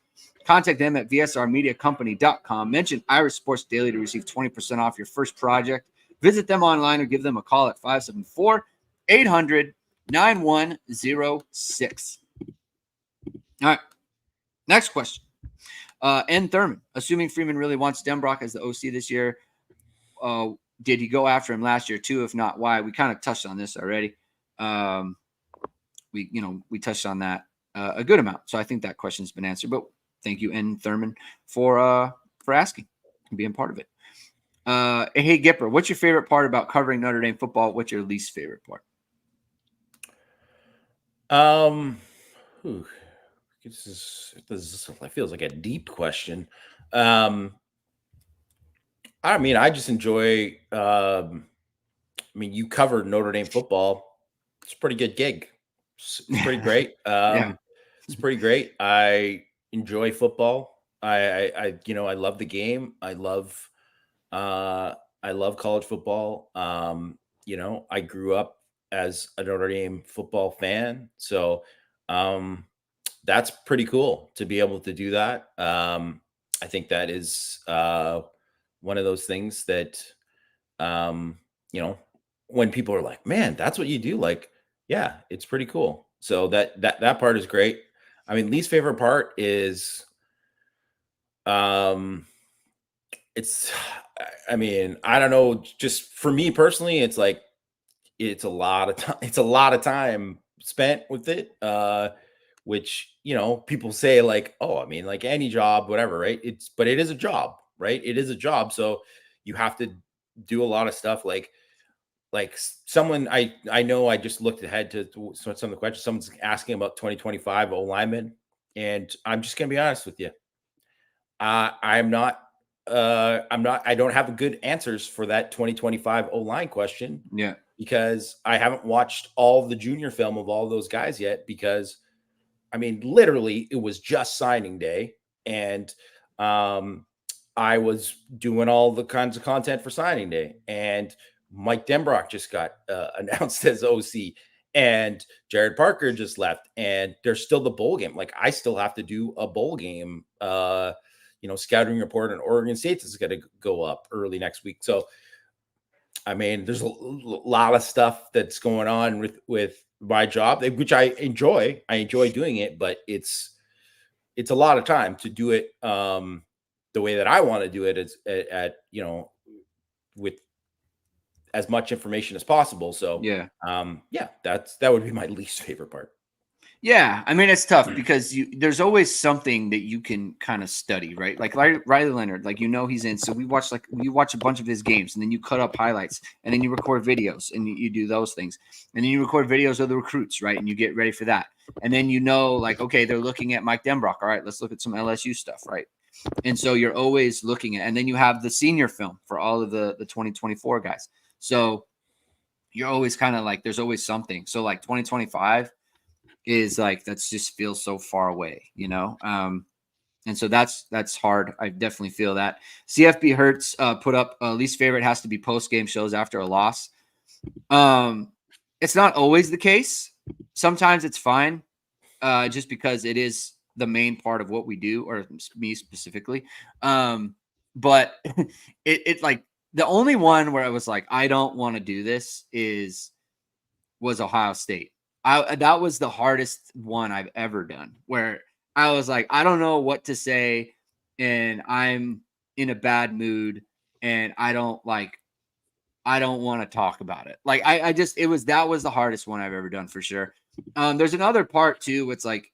Contact them at vsrmediacompany.com. Mention Irish Sports Daily to receive 20% off your first project. Visit them online or give them a call at 574-800-9106. All right. Next question. N. Thurman. Assuming Freeman really wants Denbrock as the OC this year, did he go after him last year too? If not, why? We kind of touched on this already. We touched on that a good amount. So I think that question's been answered. But thank you, N. Thurman, for asking and being part of it. Hey, Gipper, what's your favorite part about covering Notre Dame football? What's your least favorite part? This feels like a deep question. I mean, I just enjoy. You covered Notre Dame football. It's a pretty good gig. It's pretty great. It's pretty great. I enjoy football. I love the game. I love college football. I grew up as a Notre Dame football fan, so that's pretty cool to be able to do that. I think that is one of those things that when people are like, "Man, that's what you do," like, yeah, it's pretty cool. So that part is great. I mean, least favorite part is I don't know, just for me personally, it's like it's a lot of time. It's a lot of time spent with it. Which, people say like, oh, I mean, like any job, whatever, right? But it is a job, right? It is a job. So you have to do a lot of stuff. Like someone, I know I just looked ahead to some of the questions. Someone's asking about 2025 O-linemen. And I'm just going to be honest with you. I don't have good answers for that 2025 O-line question. Yeah. Because I haven't watched all the junior film of all those guys yet, because literally it was just signing day. And I was doing all the kinds of content for signing day, and Mike Denbrock just got announced as OC, and Jared Parker just left, and there's still the bowl game. Like, I still have to do a bowl game, scouting report on Oregon State that's going to go up early next week. So, there's a lot of stuff that's going on with my job, which I enjoy. I enjoy doing it, but it's a lot of time to do it the way that I want to do it with as much information as possible. So that would be my least favorite part. Yeah, it's tough because there's always something that you can kind of study, right? Like Riley Leonard, he's in. So we watch a bunch of his games, and then you cut up highlights, and then you record videos, and you do those things, and then you record videos of the recruits, right? And you get ready for that, and then okay, they're looking at Mike Denbrock. All right, let's look at some LSU stuff, right? And so you're always looking at, and then you have the senior film for all of the 2024 guys. So you're always kind of there's always something. So 2025. Is that just feels so far away, and so that's hard. I definitely feel that. CFB Hertz put up least favorite has to be post game shows after a loss. It's not always the case. Sometimes it's fine, just because it is the main part of what we do, or me specifically. But it like the only one where I was like, I don't want to do this was Ohio State. That was the hardest one I've ever done, where I was like, I don't know what to say, and I'm in a bad mood, and I don't want to talk about it. Like that was the hardest one I've ever done for sure. There's another part too. It's like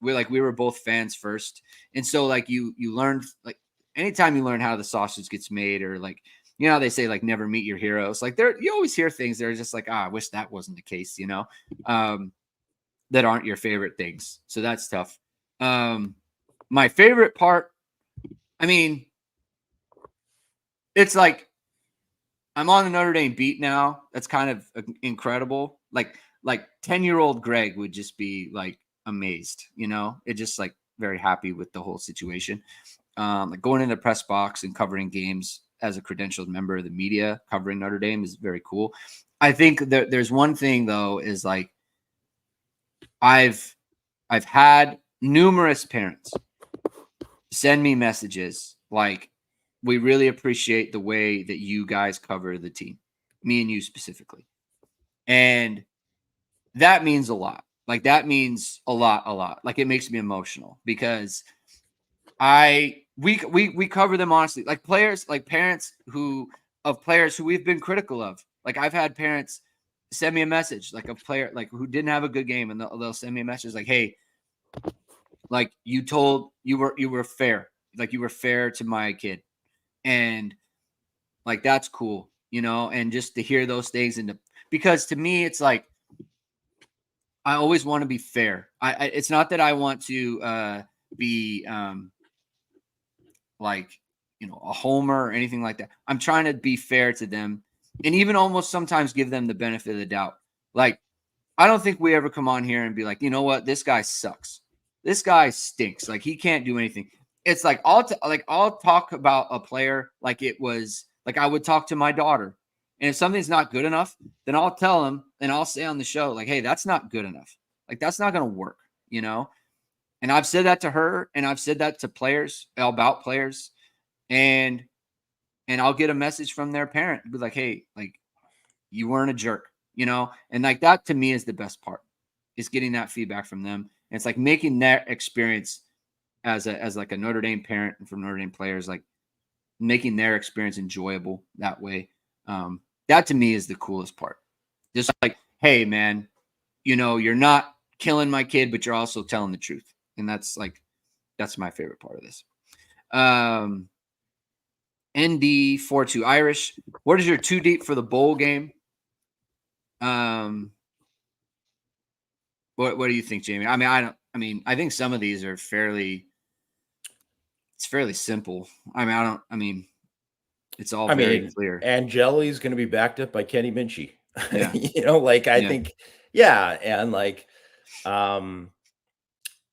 we were both fans first, and so like you learned, like anytime you learn how the sausage gets made, or like, you know how they say like never meet your heroes. Like you always hear things that are just like, I wish that wasn't the case, you know, that aren't your favorite things. So that's tough. My favorite part, I mean, it's like I'm on the Notre Dame beat now. That's kind of incredible. Like 10-year-old Greg would just be like amazed, you know, it just like very happy with the whole situation. Like going in the press box and covering games as a credentialed member of the media covering Notre Dame is very cool. I think there's one thing though, is like I've had numerous parents send me messages like, we really appreciate the way that you guys cover the team, me and you specifically. And that means a lot. Like that means a lot. Like it makes me emotional because we cover them honestly, like players, like parents of players who we've been critical of. Like I've had parents send me a message, like a player like who didn't have a good game, and they'll send me a message like, hey, like you were fair, like you were fair to my kid, and like that's cool, you know. And just to hear those things, and because to me it's like I always want to be fair. It's not that I want to be like, you know, a homer or anything like that. I'm trying to be fair to them, and even almost sometimes give them the benefit of the doubt. Like I don't think we ever come on here and be like, you know what, this guy sucks. This guy stinks. Like he can't do anything. It's like I'll talk about a player like it was like I would talk to my daughter. And if something's not good enough, then I'll tell him and I'll say on the show, like, hey, that's not good enough. Like that's not going to work, you know? And I've said that to her, and I've said that to players about players, and I'll get a message from their parent and be like, hey, like you weren't a jerk, you know? And like that to me is the best part, is getting that feedback from them. And it's like making that experience as like a Notre Dame parent and from Notre Dame players, like making their experience enjoyable that way. That to me is the coolest part. Just like, hey man, you know, you're not killing my kid, but you're also telling the truth. And that's my favorite part of this. ND42 Irish, what is your too deep for the bowl game? What do you think, Jamie? I think some of these are fairly simple. It's all very clear. Angeli's going to be backed up by Kenny Minchie. Yeah. You know, like I think, yeah. And like, I'm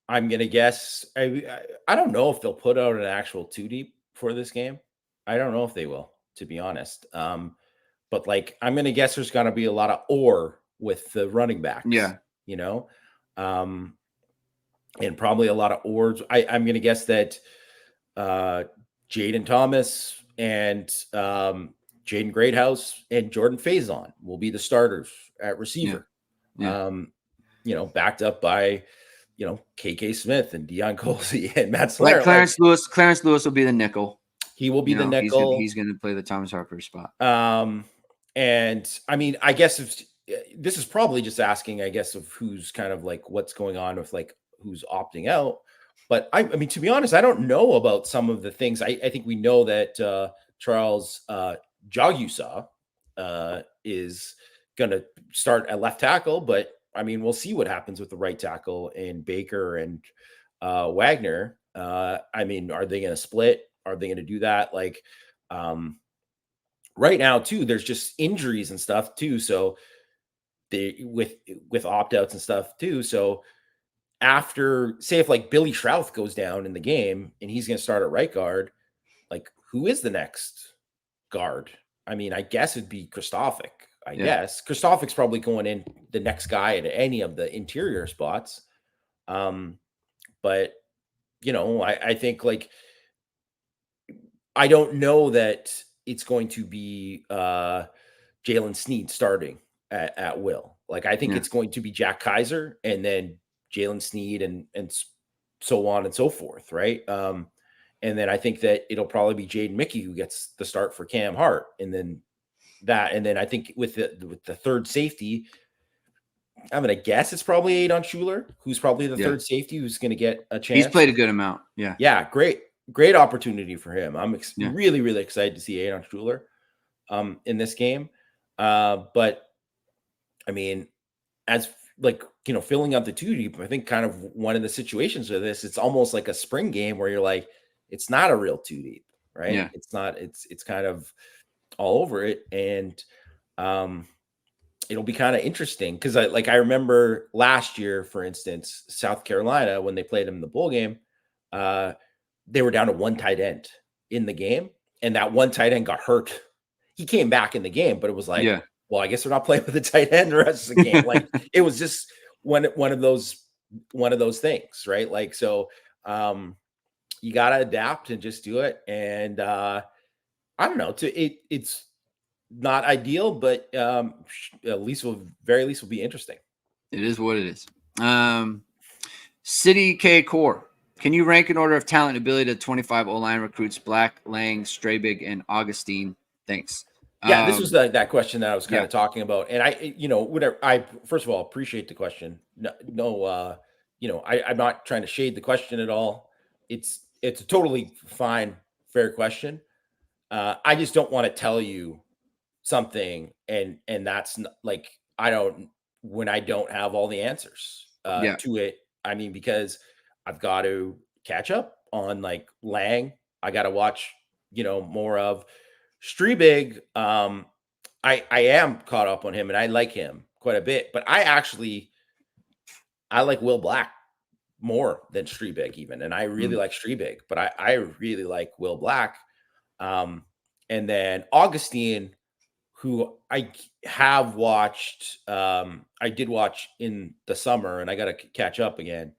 going to guess, I don't know if they'll put out an actual too deep for this game. I don't know if they will, to be honest. But like, I'm going to guess there's going to be a lot of or with the running backs. Yeah. You know, and probably a lot of ors. I'm going to guess that Jaden Thomas and Jaden Greathouse and Jordan Faison will be the starters at receiver. Yeah. You know, backed up by, you know, KK Smith and Deion Colsey and Matt Slater. Like Clarence Lewis will be the nickel. He will be the nickel. He's going to play the Thomas Harper spot. And I mean, I guess this is probably just asking, I guess, of who's kind of like what's going on with like who's opting out. But I mean, to be honest, I don't know about some of the things. I think we know that Charles Jagusa is going to start at left tackle, but I mean, we'll see what happens with the right tackle in Baker and Wagner. I mean, are they going to split? Are they going to do that? Like right now, too, there's just injuries and stuff too. So they with opt-outs and stuff too. So after, say, if like Billy Schrauth goes down in the game and he's going to start at right guard, like who is the next guard? I mean, I guess it'd be Kristofik. I guess Kristofik's probably going in the next guy at any of the interior spots. But, I think like, I don't know that it's going to be Jalen Sneed starting at will. Like, I think it's going to be Jack Kaiser and then Jalen Sneed and so on and so forth. Right. And then I think that it'll probably be Jaden Mickey who gets the start for Cam Hart. And then I think with the third safety, I'm going to guess it's probably Adon Schuler, who's probably the third safety who's going to get a chance. He's played a good amount. Yeah. Yeah. Great opportunity for him. I'm really, really excited to see Adon Schuler in this game. But I mean, as like, filling up the 2 deep, I think kind of one of the situations of this, it's almost like a spring game where you're like, it's not a real 2 deep, right? Yeah. It's not, it's kind of all over it. And it'll be kind of interesting because I remember last year, for instance, South Carolina, when they played him in the bowl game, they were down to one tight end in the game, and that one tight end got hurt. He came back in the game, but it was like, well, I guess we're not playing with a tight end the rest of the game. Like, it was just one of those things, right? Like, so you got to adapt and just do it. And I don't know, it's not ideal, but at least very least will be interesting. It is what it is. City K Core. Can you rank in order of talent and ability to 25 O-line recruits: Black, Lang, Strabig, and Augustine? Thanks. Yeah, this was that question that I was kind of talking about. And I first of all, appreciate the question. No, I'm not trying to shade the question at all. It's a totally fine, fair question. I just don't want to tell you something and that's not, like, when I don't have all the answers to it. I mean, because I've got to catch up on like Lang. I got to watch, more of Strabig. I am caught up on him and I like him quite a bit, but I like Will Black more than Strabig even. And I really like Strabig, but I really like Will Black. And then Augustine, who I have watched, I did watch in the summer and I got to catch up again.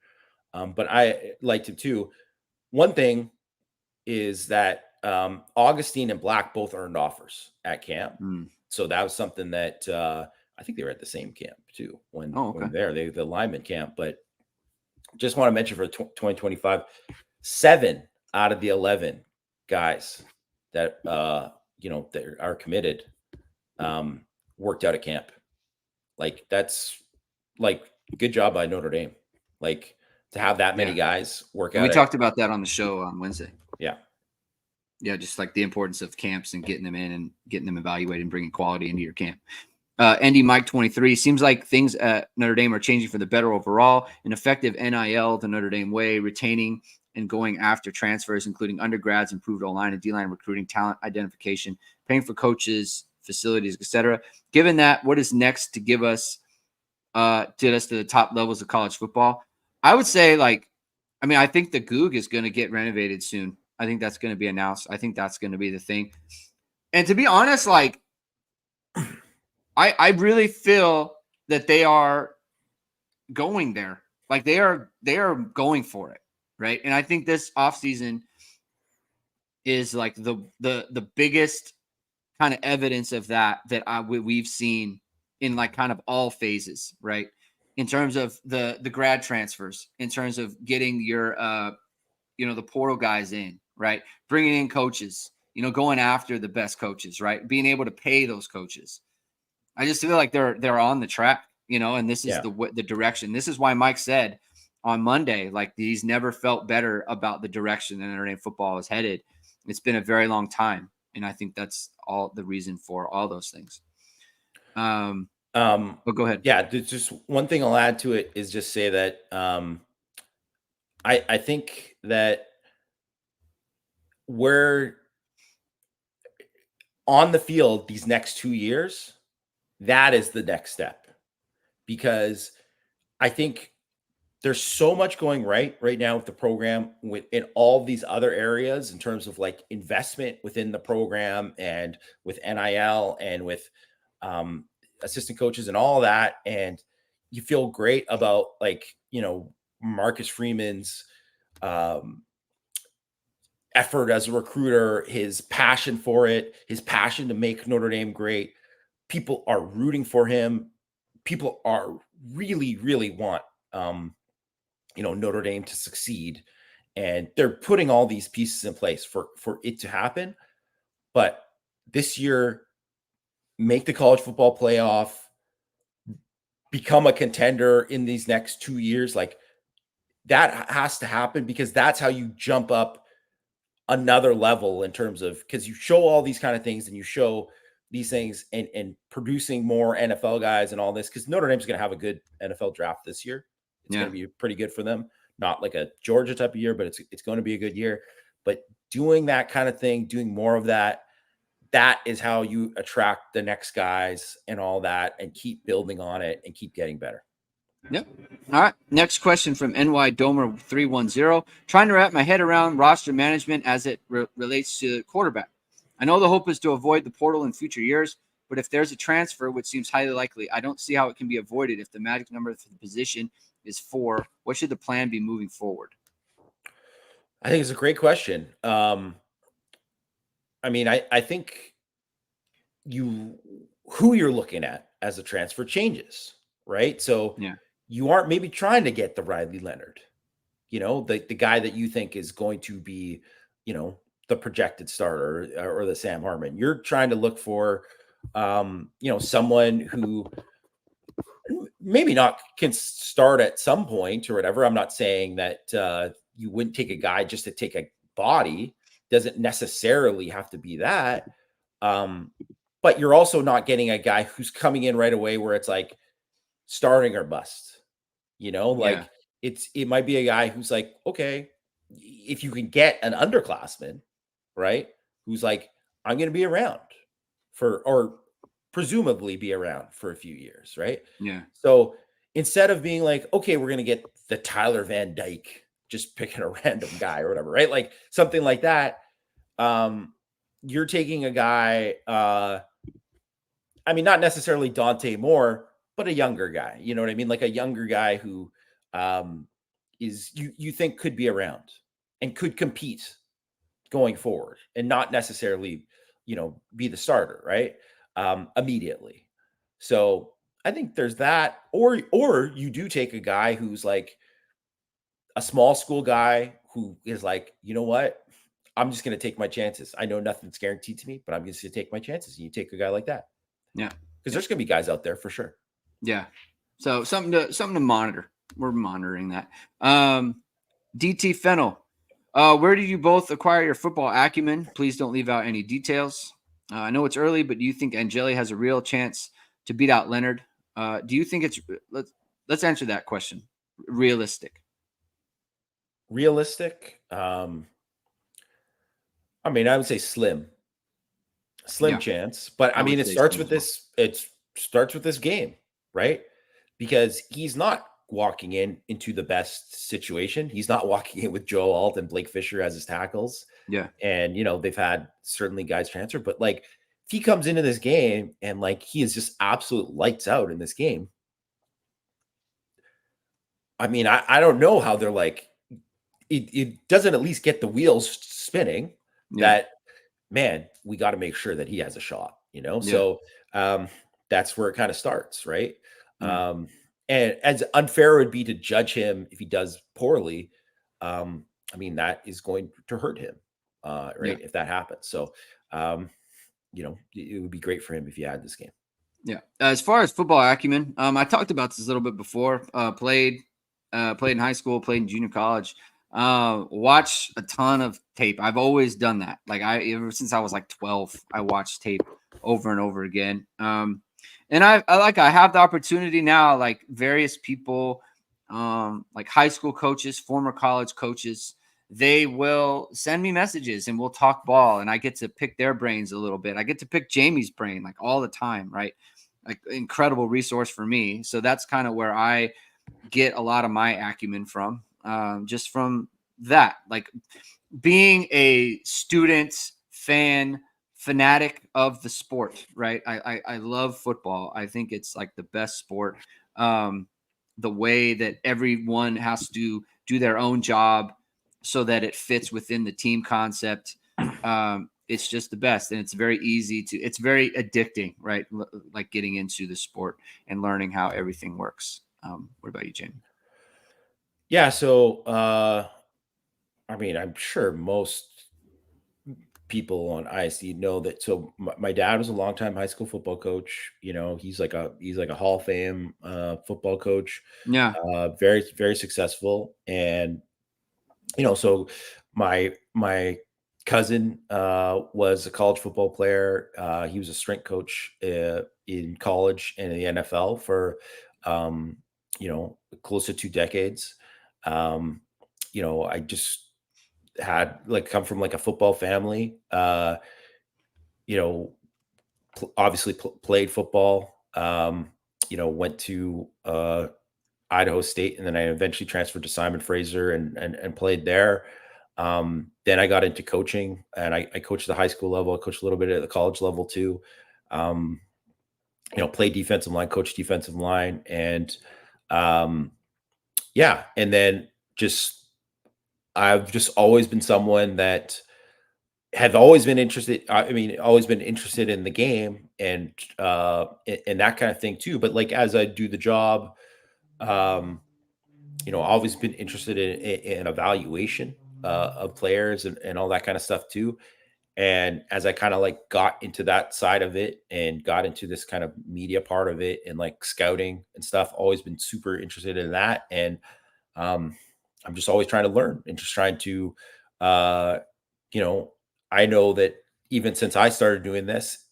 But I liked him too. One thing is that Augustine and Black both earned offers at camp. So that was something that I think they were at the same camp too when they're the lineman camp. But just want to mention for 2025, 7 out of the 11 guys that that are committed worked out at camp. Like, that's like, good job by Notre Dame. Like, to have that many guys work out. We talked about that on the show on Wednesday. Yeah, just like the importance of camps and getting them in and getting them evaluated and bringing quality into your camp. Andy Mike 23, seems like things at Notre Dame are changing for the better overall. An effective NIL the Notre Dame way, retaining and going after transfers, including undergrads, improved O-line and D-line recruiting, talent identification, paying for coaches, facilities, etc. Given that, what is next to get us to the top levels of college football? I would say, I think the Goog is going to get renovated soon. I think that's going to be announced. I think that's going to be the thing. And to be honest, I really feel that they are going there. Like, they are going for it, right? And I think this offseason is like the biggest kind of evidence of that we've seen in like kind of all phases, right? In terms of the grad transfers, in terms of getting your the portal guys in, right? Bringing in coaches, going after the best coaches, right? Being able to pay those coaches. I just feel like they're on the track, and this is the direction. This is why Mike said on Monday, like, he's never felt better about the direction that Notre Dame football is headed. It's been a very long time, and I think that's all the reason for all those things. But go ahead. Yeah, just one thing I'll add to it is just say that I think that we're on the field these next 2 years. That is the next step, because I think there's so much going right now with the program, in all these other areas, in terms of like investment within the program and with NIL and with assistant coaches and all that. And you feel great about, like, Marcus Freeman's effort as a recruiter, his passion for it, his passion to make Notre Dame great. People are rooting for him. People are really want, Notre Dame to succeed. And they're putting all these pieces in place for it to happen. But this year, make the college football playoff, become a contender in these next 2 years. Like, that has to happen, because that's how you jump up another level in terms of, because you show all these kind of things and you show these things and producing more NFL guys and all this, because Notre Dame's going to have a good NFL draft this year. It's going to be pretty good for them. Not like a Georgia type of year, but it's going to be a good year. But doing that kind of thing, doing more of that, that is how you attract the next guys and all that, and keep building on it and keep getting better. Yep. All right. Next question from NY Domer 310. Trying to wrap my head around roster management as it relates to quarterback. I know the hope is to avoid the portal in future years, but if there's a transfer, which seems highly likely, I don't see how it can be avoided if the magic number for the position is 4. What should the plan be moving forward? I think it's a great question. I think who you're looking at as a transfer changes, right? So you aren't maybe trying to get the Riley Leonard, the guy that you think is going to be, the projected starter, or the Sam Hartman. You're trying to look for, someone who maybe not can start at some point or whatever. I'm not saying that you wouldn't take a guy just to take a body. Doesn't necessarily have to be that. But you're also not getting a guy who's coming in right away where it's like starting or bust. It might be a guy who's like, okay, if you can get an underclassman, right, who's like, I'm going to be around or presumably be around for a few years, right? Yeah. So instead of being like, okay, we're going to get the Tyler Van Dyke, just picking a random guy or whatever, right? Like something like that. You're taking a guy, not necessarily Dante Moore, but a younger guy, you know what I mean? Like a younger guy who is you think could be around and could compete going forward, and not necessarily, be the starter, right? Immediately. So I think there's that, or you do take a guy who's like a small school guy who is like, you know what? I'm just going to take my chances. I know nothing's guaranteed to me, but I'm just going to take my chances. And you take a guy like that. Yeah. Because there's going to be guys out there for sure. Yeah. So something to monitor. We're monitoring that. DT Fennel, where did you both acquire your football acumen? Please don't leave out any details. I know it's early, but do you think Angeli has a real chance to beat out Leonard? Do you think it's let's answer that question. Realistic. Realistic? I would say slim chance, but it starts with this. It starts with this game, right? Because he's not walking into the best situation. He's not walking in with Joe Alt and Blake Fisher as his tackles. Yeah. And, they've had certainly guys transfer, but like if he comes into this game and like he is just absolute lights out in this game, I don't know how they're like, it doesn't at least get the wheels spinning that, man, we got to make sure that he has a shot, So that's where it kind of starts, right? And as unfair it would be to judge him if he does poorly, that is going to hurt him, right? If that happens. So, it would be great for him if he had this game. Yeah. As far as football acumen, I talked about this a little bit before. Played in high school, played in junior college. Watch a ton of tape. I've always done that. Like ever since I was like 12, I watched tape over and over again. And I have the opportunity now, like various people, like high school coaches, former college coaches, they will send me messages and we'll talk ball, and I get to pick their brains a little bit. I get to pick Jamie's brain like all the time, right? Like incredible resource for me. So that's kind of where I get a lot of my acumen from, just from that, like being a student, fan, fanatic of the sport, right? I love football. I think it's like the best sport. The way that everyone has to do their own job so that it fits within the team concept. It's just the best. And it's very easy it's very addicting, right? Like getting into the sport and learning how everything works. What about you, Jamie? Yeah. So, I mean, I'm sure most people on ISD know that. So my dad was a longtime high school football coach. You know, he's like a Hall of Fame football coach. Yeah. Very, very successful. And, you know, so my cousin was a college football player. He was a strength coach in college and in the NFL for, you know, close to 2 decades. You know, I just had like come from like a football family, you know, obviously played football, you know, went to Idaho State, and then I eventually transferred to Simon Fraser and played there. Then I got into coaching, and I coached the high school level. I coached a little bit at the college level too. You know, played defensive line, coached defensive line, and yeah, and then I've just always been someone that have always been interested. I mean, always been interested in the game and that kind of thing too. But like as I do the job, you know, always been interested in evaluation of players and all that kind of stuff too. And as I kind of like got into that side of it and got into this kind of media part of it and like scouting and stuff, always been super interested in that. And I'm just always trying to learn and just trying to, you know, I know that even since I started doing this,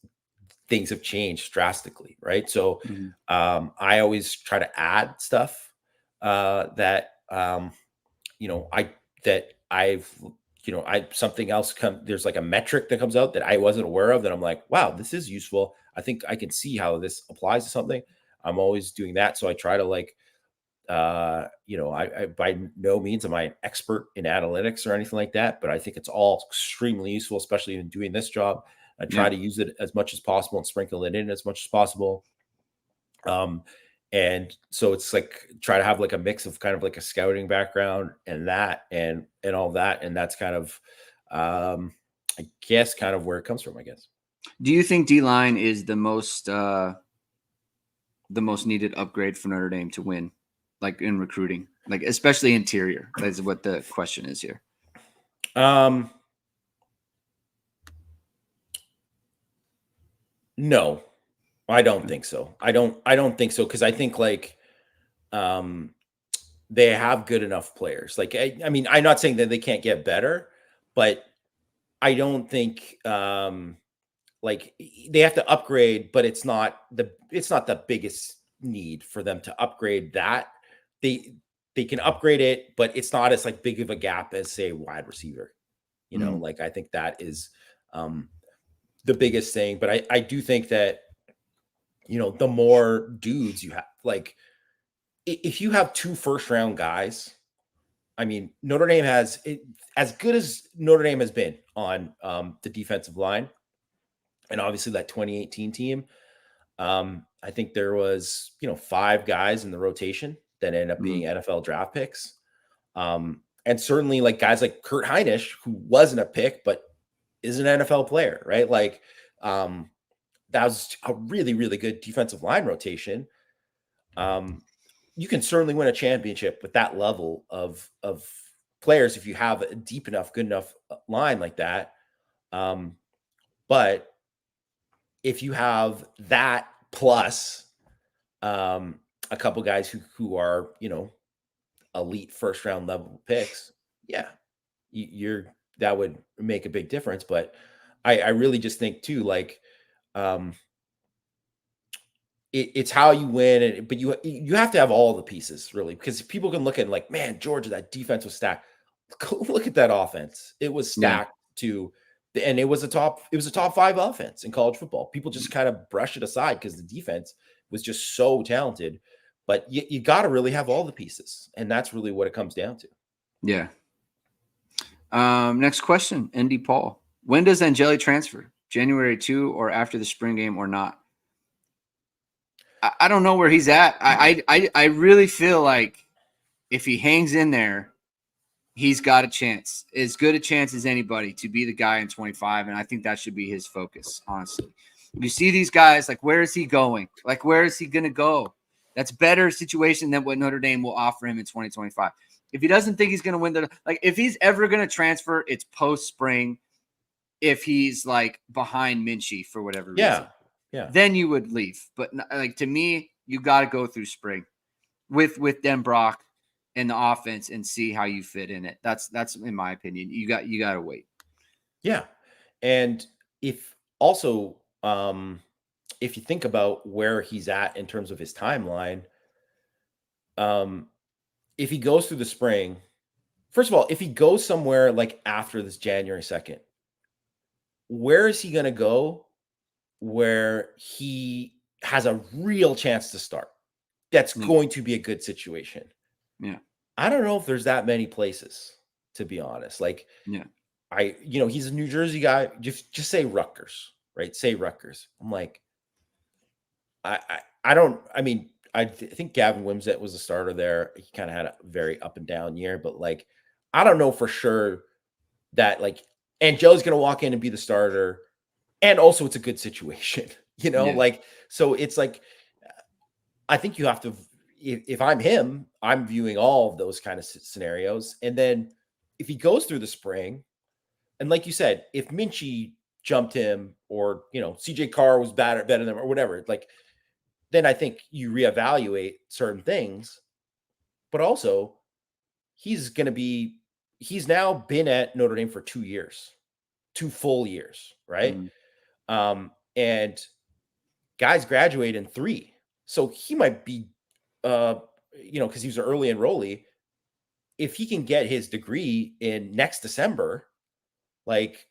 things have changed drastically, right? So I always try to add stuff that, you know, something else there's like a metric that comes out that I wasn't aware of that I'm like, wow, this is useful. I think I can see how this applies to something. I'm always doing that. So I try to like, you know, I by no means am I an expert in analytics or anything like that, but I think it's all extremely useful, especially in doing this job. I try to use it as much as possible and sprinkle it in as much as possible. And so it's like try to have like a mix of kind of like a scouting background and that and all that. And that's kind of I guess kind of where it comes from, I guess. Do you think D-line is the most needed upgrade for Notre Dame to win, like in recruiting, like especially interior? That's what the question is here. No, I don't think so. I don't think so. Cause I think like, they have good enough players. Like, I mean, I'm not saying that they can't get better, but I don't think, like they have to upgrade, but it's not the biggest need for them to upgrade that. They can upgrade it, but it's not as like big of a gap as say wide receiver, you know, like I think that is, the biggest thing. But I do think that, you know, the more dudes you have, like if you have 2 first-round guys, I mean, Notre Dame has it, as good as Notre Dame has been on the defensive line, and obviously that 2018 team. I think there was, you know, 5 guys in the rotation that ended up being NFL draft picks. And certainly like guys like Kurt Heinisch, who wasn't a pick, but is an NFL player, right? Like that was a really, really good defensive line rotation. You can certainly win a championship with that level of players if you have a deep enough, good enough line like that. But if you have that plus a couple guys who are, you know, elite first round level picks, yeah, that would make a big difference. But I really just think too, like, it's how you win, but you have to have all the pieces really, because people can look at like, man, Georgia, that defense was stacked. Look at that offense; it was stacked and it was a top 5 offense in college football. People just kind of brush it aside because the defense was just so talented. But you got to really have all the pieces, and that's really what it comes down to. Yeah. Next question, Andy Paul. When does Angeli transfer? January 2 or after the spring game or not? I don't know where he's at. I really feel like if he hangs in there, he's got a chance, as good a chance as anybody, to be the guy in 25. And I think that should be his focus, honestly. You see these guys, like, where is he going? Like, where is he going to go? That's better situation than what Notre Dame will offer him in 2025. If he doesn't think he's going to win if he's ever going to transfer, it's post-spring. If he's like behind Minchie for whatever reason, then you would leave. But like, to me, you got to go through spring with Denbrock and the offense and see how you fit in it. That's in my opinion. You got to wait. Yeah. And if also, if you think about where he's at in terms of his timeline, if he goes through the spring, first of all, if he goes somewhere like after this January 2nd, where is he going to go where he has a real chance to start? That's going to be a good situation. Yeah. I don't know if there's that many places, to be honest. Like, he's a New Jersey guy. Just say Rutgers, right? Say Rutgers. I'm like, I think Gavin Wimsett was a starter there. He kind of had a very up and down year, but like, I don't know for sure that like Angeli's going to walk in and be the starter. And also it's a good situation, like, so it's like, I think you have to, if I'm him, I'm viewing all of those kind of scenarios. And then if he goes through the spring, and like you said, if Minchie jumped him or, CJ Carr was better than him or whatever, like, then I think you reevaluate certain things. But also, he's now been at Notre Dame for 2 years, 2 full years, right? And guys graduate in 3. So he might be, because he was an early enrollee. If he can get his degree in next December, like,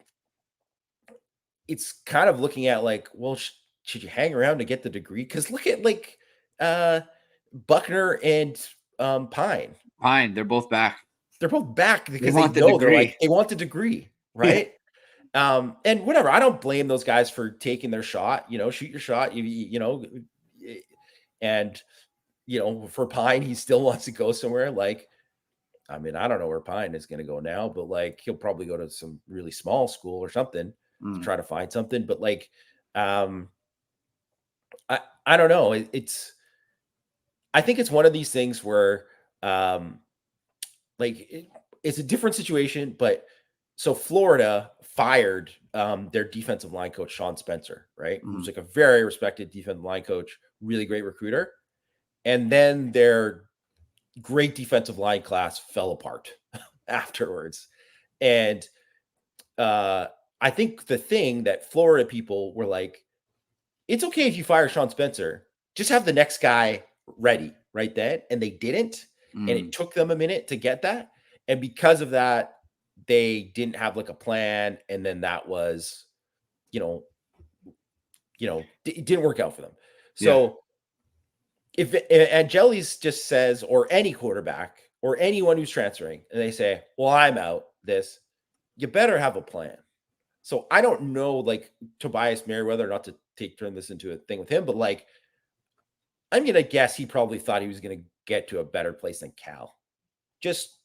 it's kind of looking at like, well, should you hang around to get the degree? Because look at like Buckner and Pine. They're both back. They're both back because they want the degree, right? And whatever. I don't blame those guys for taking their shot. Shoot your shot. And for Pine, he still wants to go somewhere. Like, I mean, I don't know where Pine is going to go now, but like, he'll probably go to some really small school or something to try to find something. But like, I don't know. I think it's one of these things where, it's a different situation. But so Florida fired their defensive line coach, Sean Spencer, right? Who's like a very respected defensive line coach, really great recruiter. And then their great defensive line class fell apart afterwards. And I think the thing that Florida people were like, it's okay if you fire Sean Spencer, just have the next guy ready right then. And they didn't. And it took them a minute to get that. And because of that, they didn't have like a plan. And then that was, it didn't work out for them. So if Angeli's just says, or any quarterback or anyone who's transferring, and they say, well, I'm out this, you better have a plan. So I don't know, like, Tobias Merriweather, not to turn this into a thing with him, but like, I'm going to guess he probably thought he was going to get to a better place than Cal just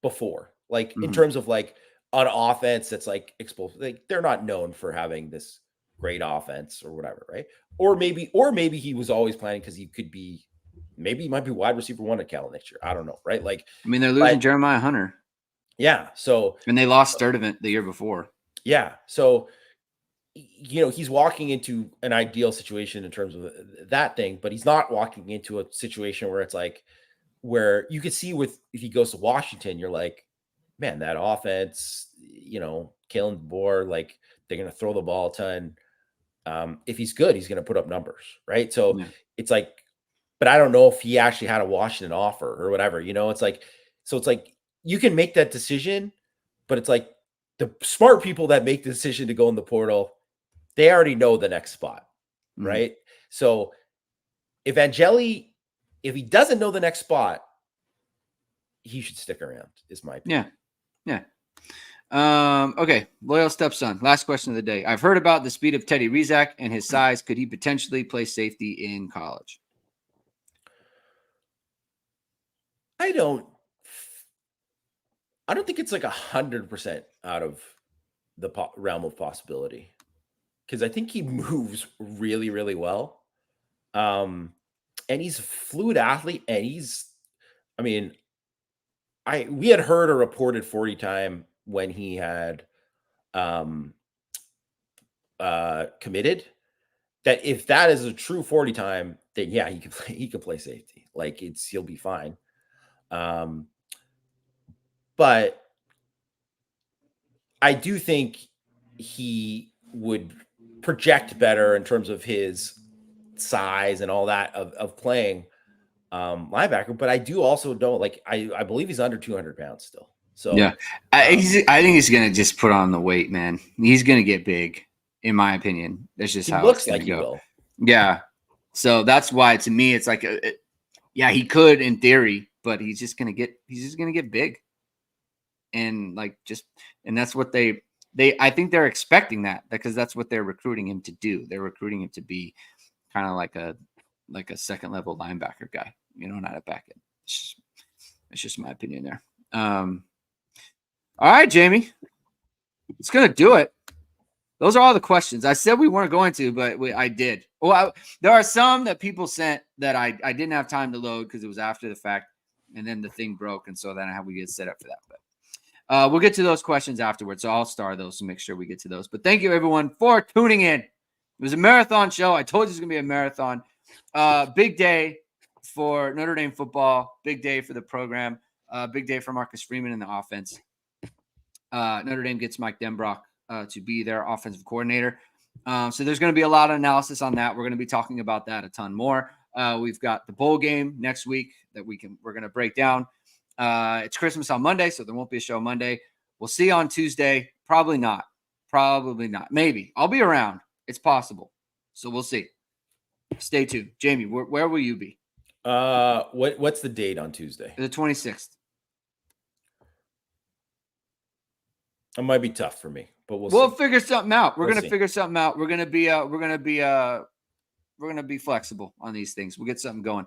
before, like, in terms of like an offense that's like explosive. Like, they're not known for having this great offense or whatever, right? Or maybe he was always planning because maybe he might be wide receiver 1 at Cal next year. I don't know, right? Like, I mean, they're losing Jeremiah Hunter. Yeah. So, and they lost Sturdivant the year before. Yeah. So, he's walking into an ideal situation in terms of that thing, but he's not walking into a situation where it's like, where you could see if he goes to Washington, you're like, man, that offense, Kalen DeBoer, like, they're going to throw the ball a ton. If he's good, he's going to put up numbers, right? So it's like, but I don't know if he actually had a Washington offer or whatever, it's like, so it's like, you can make that decision, but it's like the smart people that make the decision to go in the portal, they already know the next spot, right? So if he doesn't know the next spot, he should stick around, is my opinion. Yeah. Okay. Loyal stepson. Last question of the day. I've heard about the speed of Teddy Rizak and his size. Could he potentially play safety in college? I don't I don't think it's like 100% out of the realm of possibility, because I think he moves really, really well. And he's a fluid athlete, and we had heard a reported 40 time when he had committed, that if that is a true 40 time, then yeah, he can play safety. Like he'll be fine. But I do think he would project better in terms of his size and all that of playing linebacker. But I do also don't like, I believe he's under 200 pounds still. So yeah, I think he's going to just put on the weight, man. He's going to get big, in my opinion. That's just how it's going to go. He will. Yeah. So that's why, to me, it's like, yeah, he could in theory, but he's just going to get big. And and that's what I think they're expecting that, because that's what they're recruiting him to do. They're recruiting him to be kind of like a second level linebacker guy, not a back end. It's just my opinion there. All right, Jamie, it's going to do it. Those are all the questions. I said we weren't going to, but I did. Well, there are some that people sent that I didn't have time to load because it was after the fact, and then the thing broke, and so then we get set up for that. But we'll get to those questions afterwards, so I'll star those to make sure we get to those. But thank you, everyone, for tuning in. It was a marathon show. I told you it was going to be a marathon. Big day for Notre Dame football. Big day for the program. Big day for Marcus Freeman in the offense. Notre Dame gets Mike Denbrock to be their offensive coordinator. So there's going to be a lot of analysis on that. We're going to be talking about that a ton more. We've got the bowl game next week that we're going to break down. It's Christmas on Monday, so there won't be a show Monday. We'll see on Tuesday. Probably not. Maybe. I'll be around. It's possible. So we'll see. Stay tuned. Jamie, where will you be? What's the date on Tuesday? The 26th. It might be tough for me, but we'll figure something out. We're going to figure something out. We're going to be flexible on these things. We'll get something going.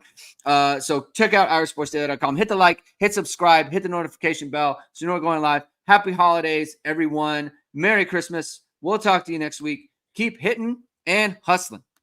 So check out irishsportsdaily.com. Hit the like, hit subscribe, hit the notification bell so you know we're going live. Happy holidays, everyone. Merry Christmas. We'll talk to you next week. Keep hitting and hustling.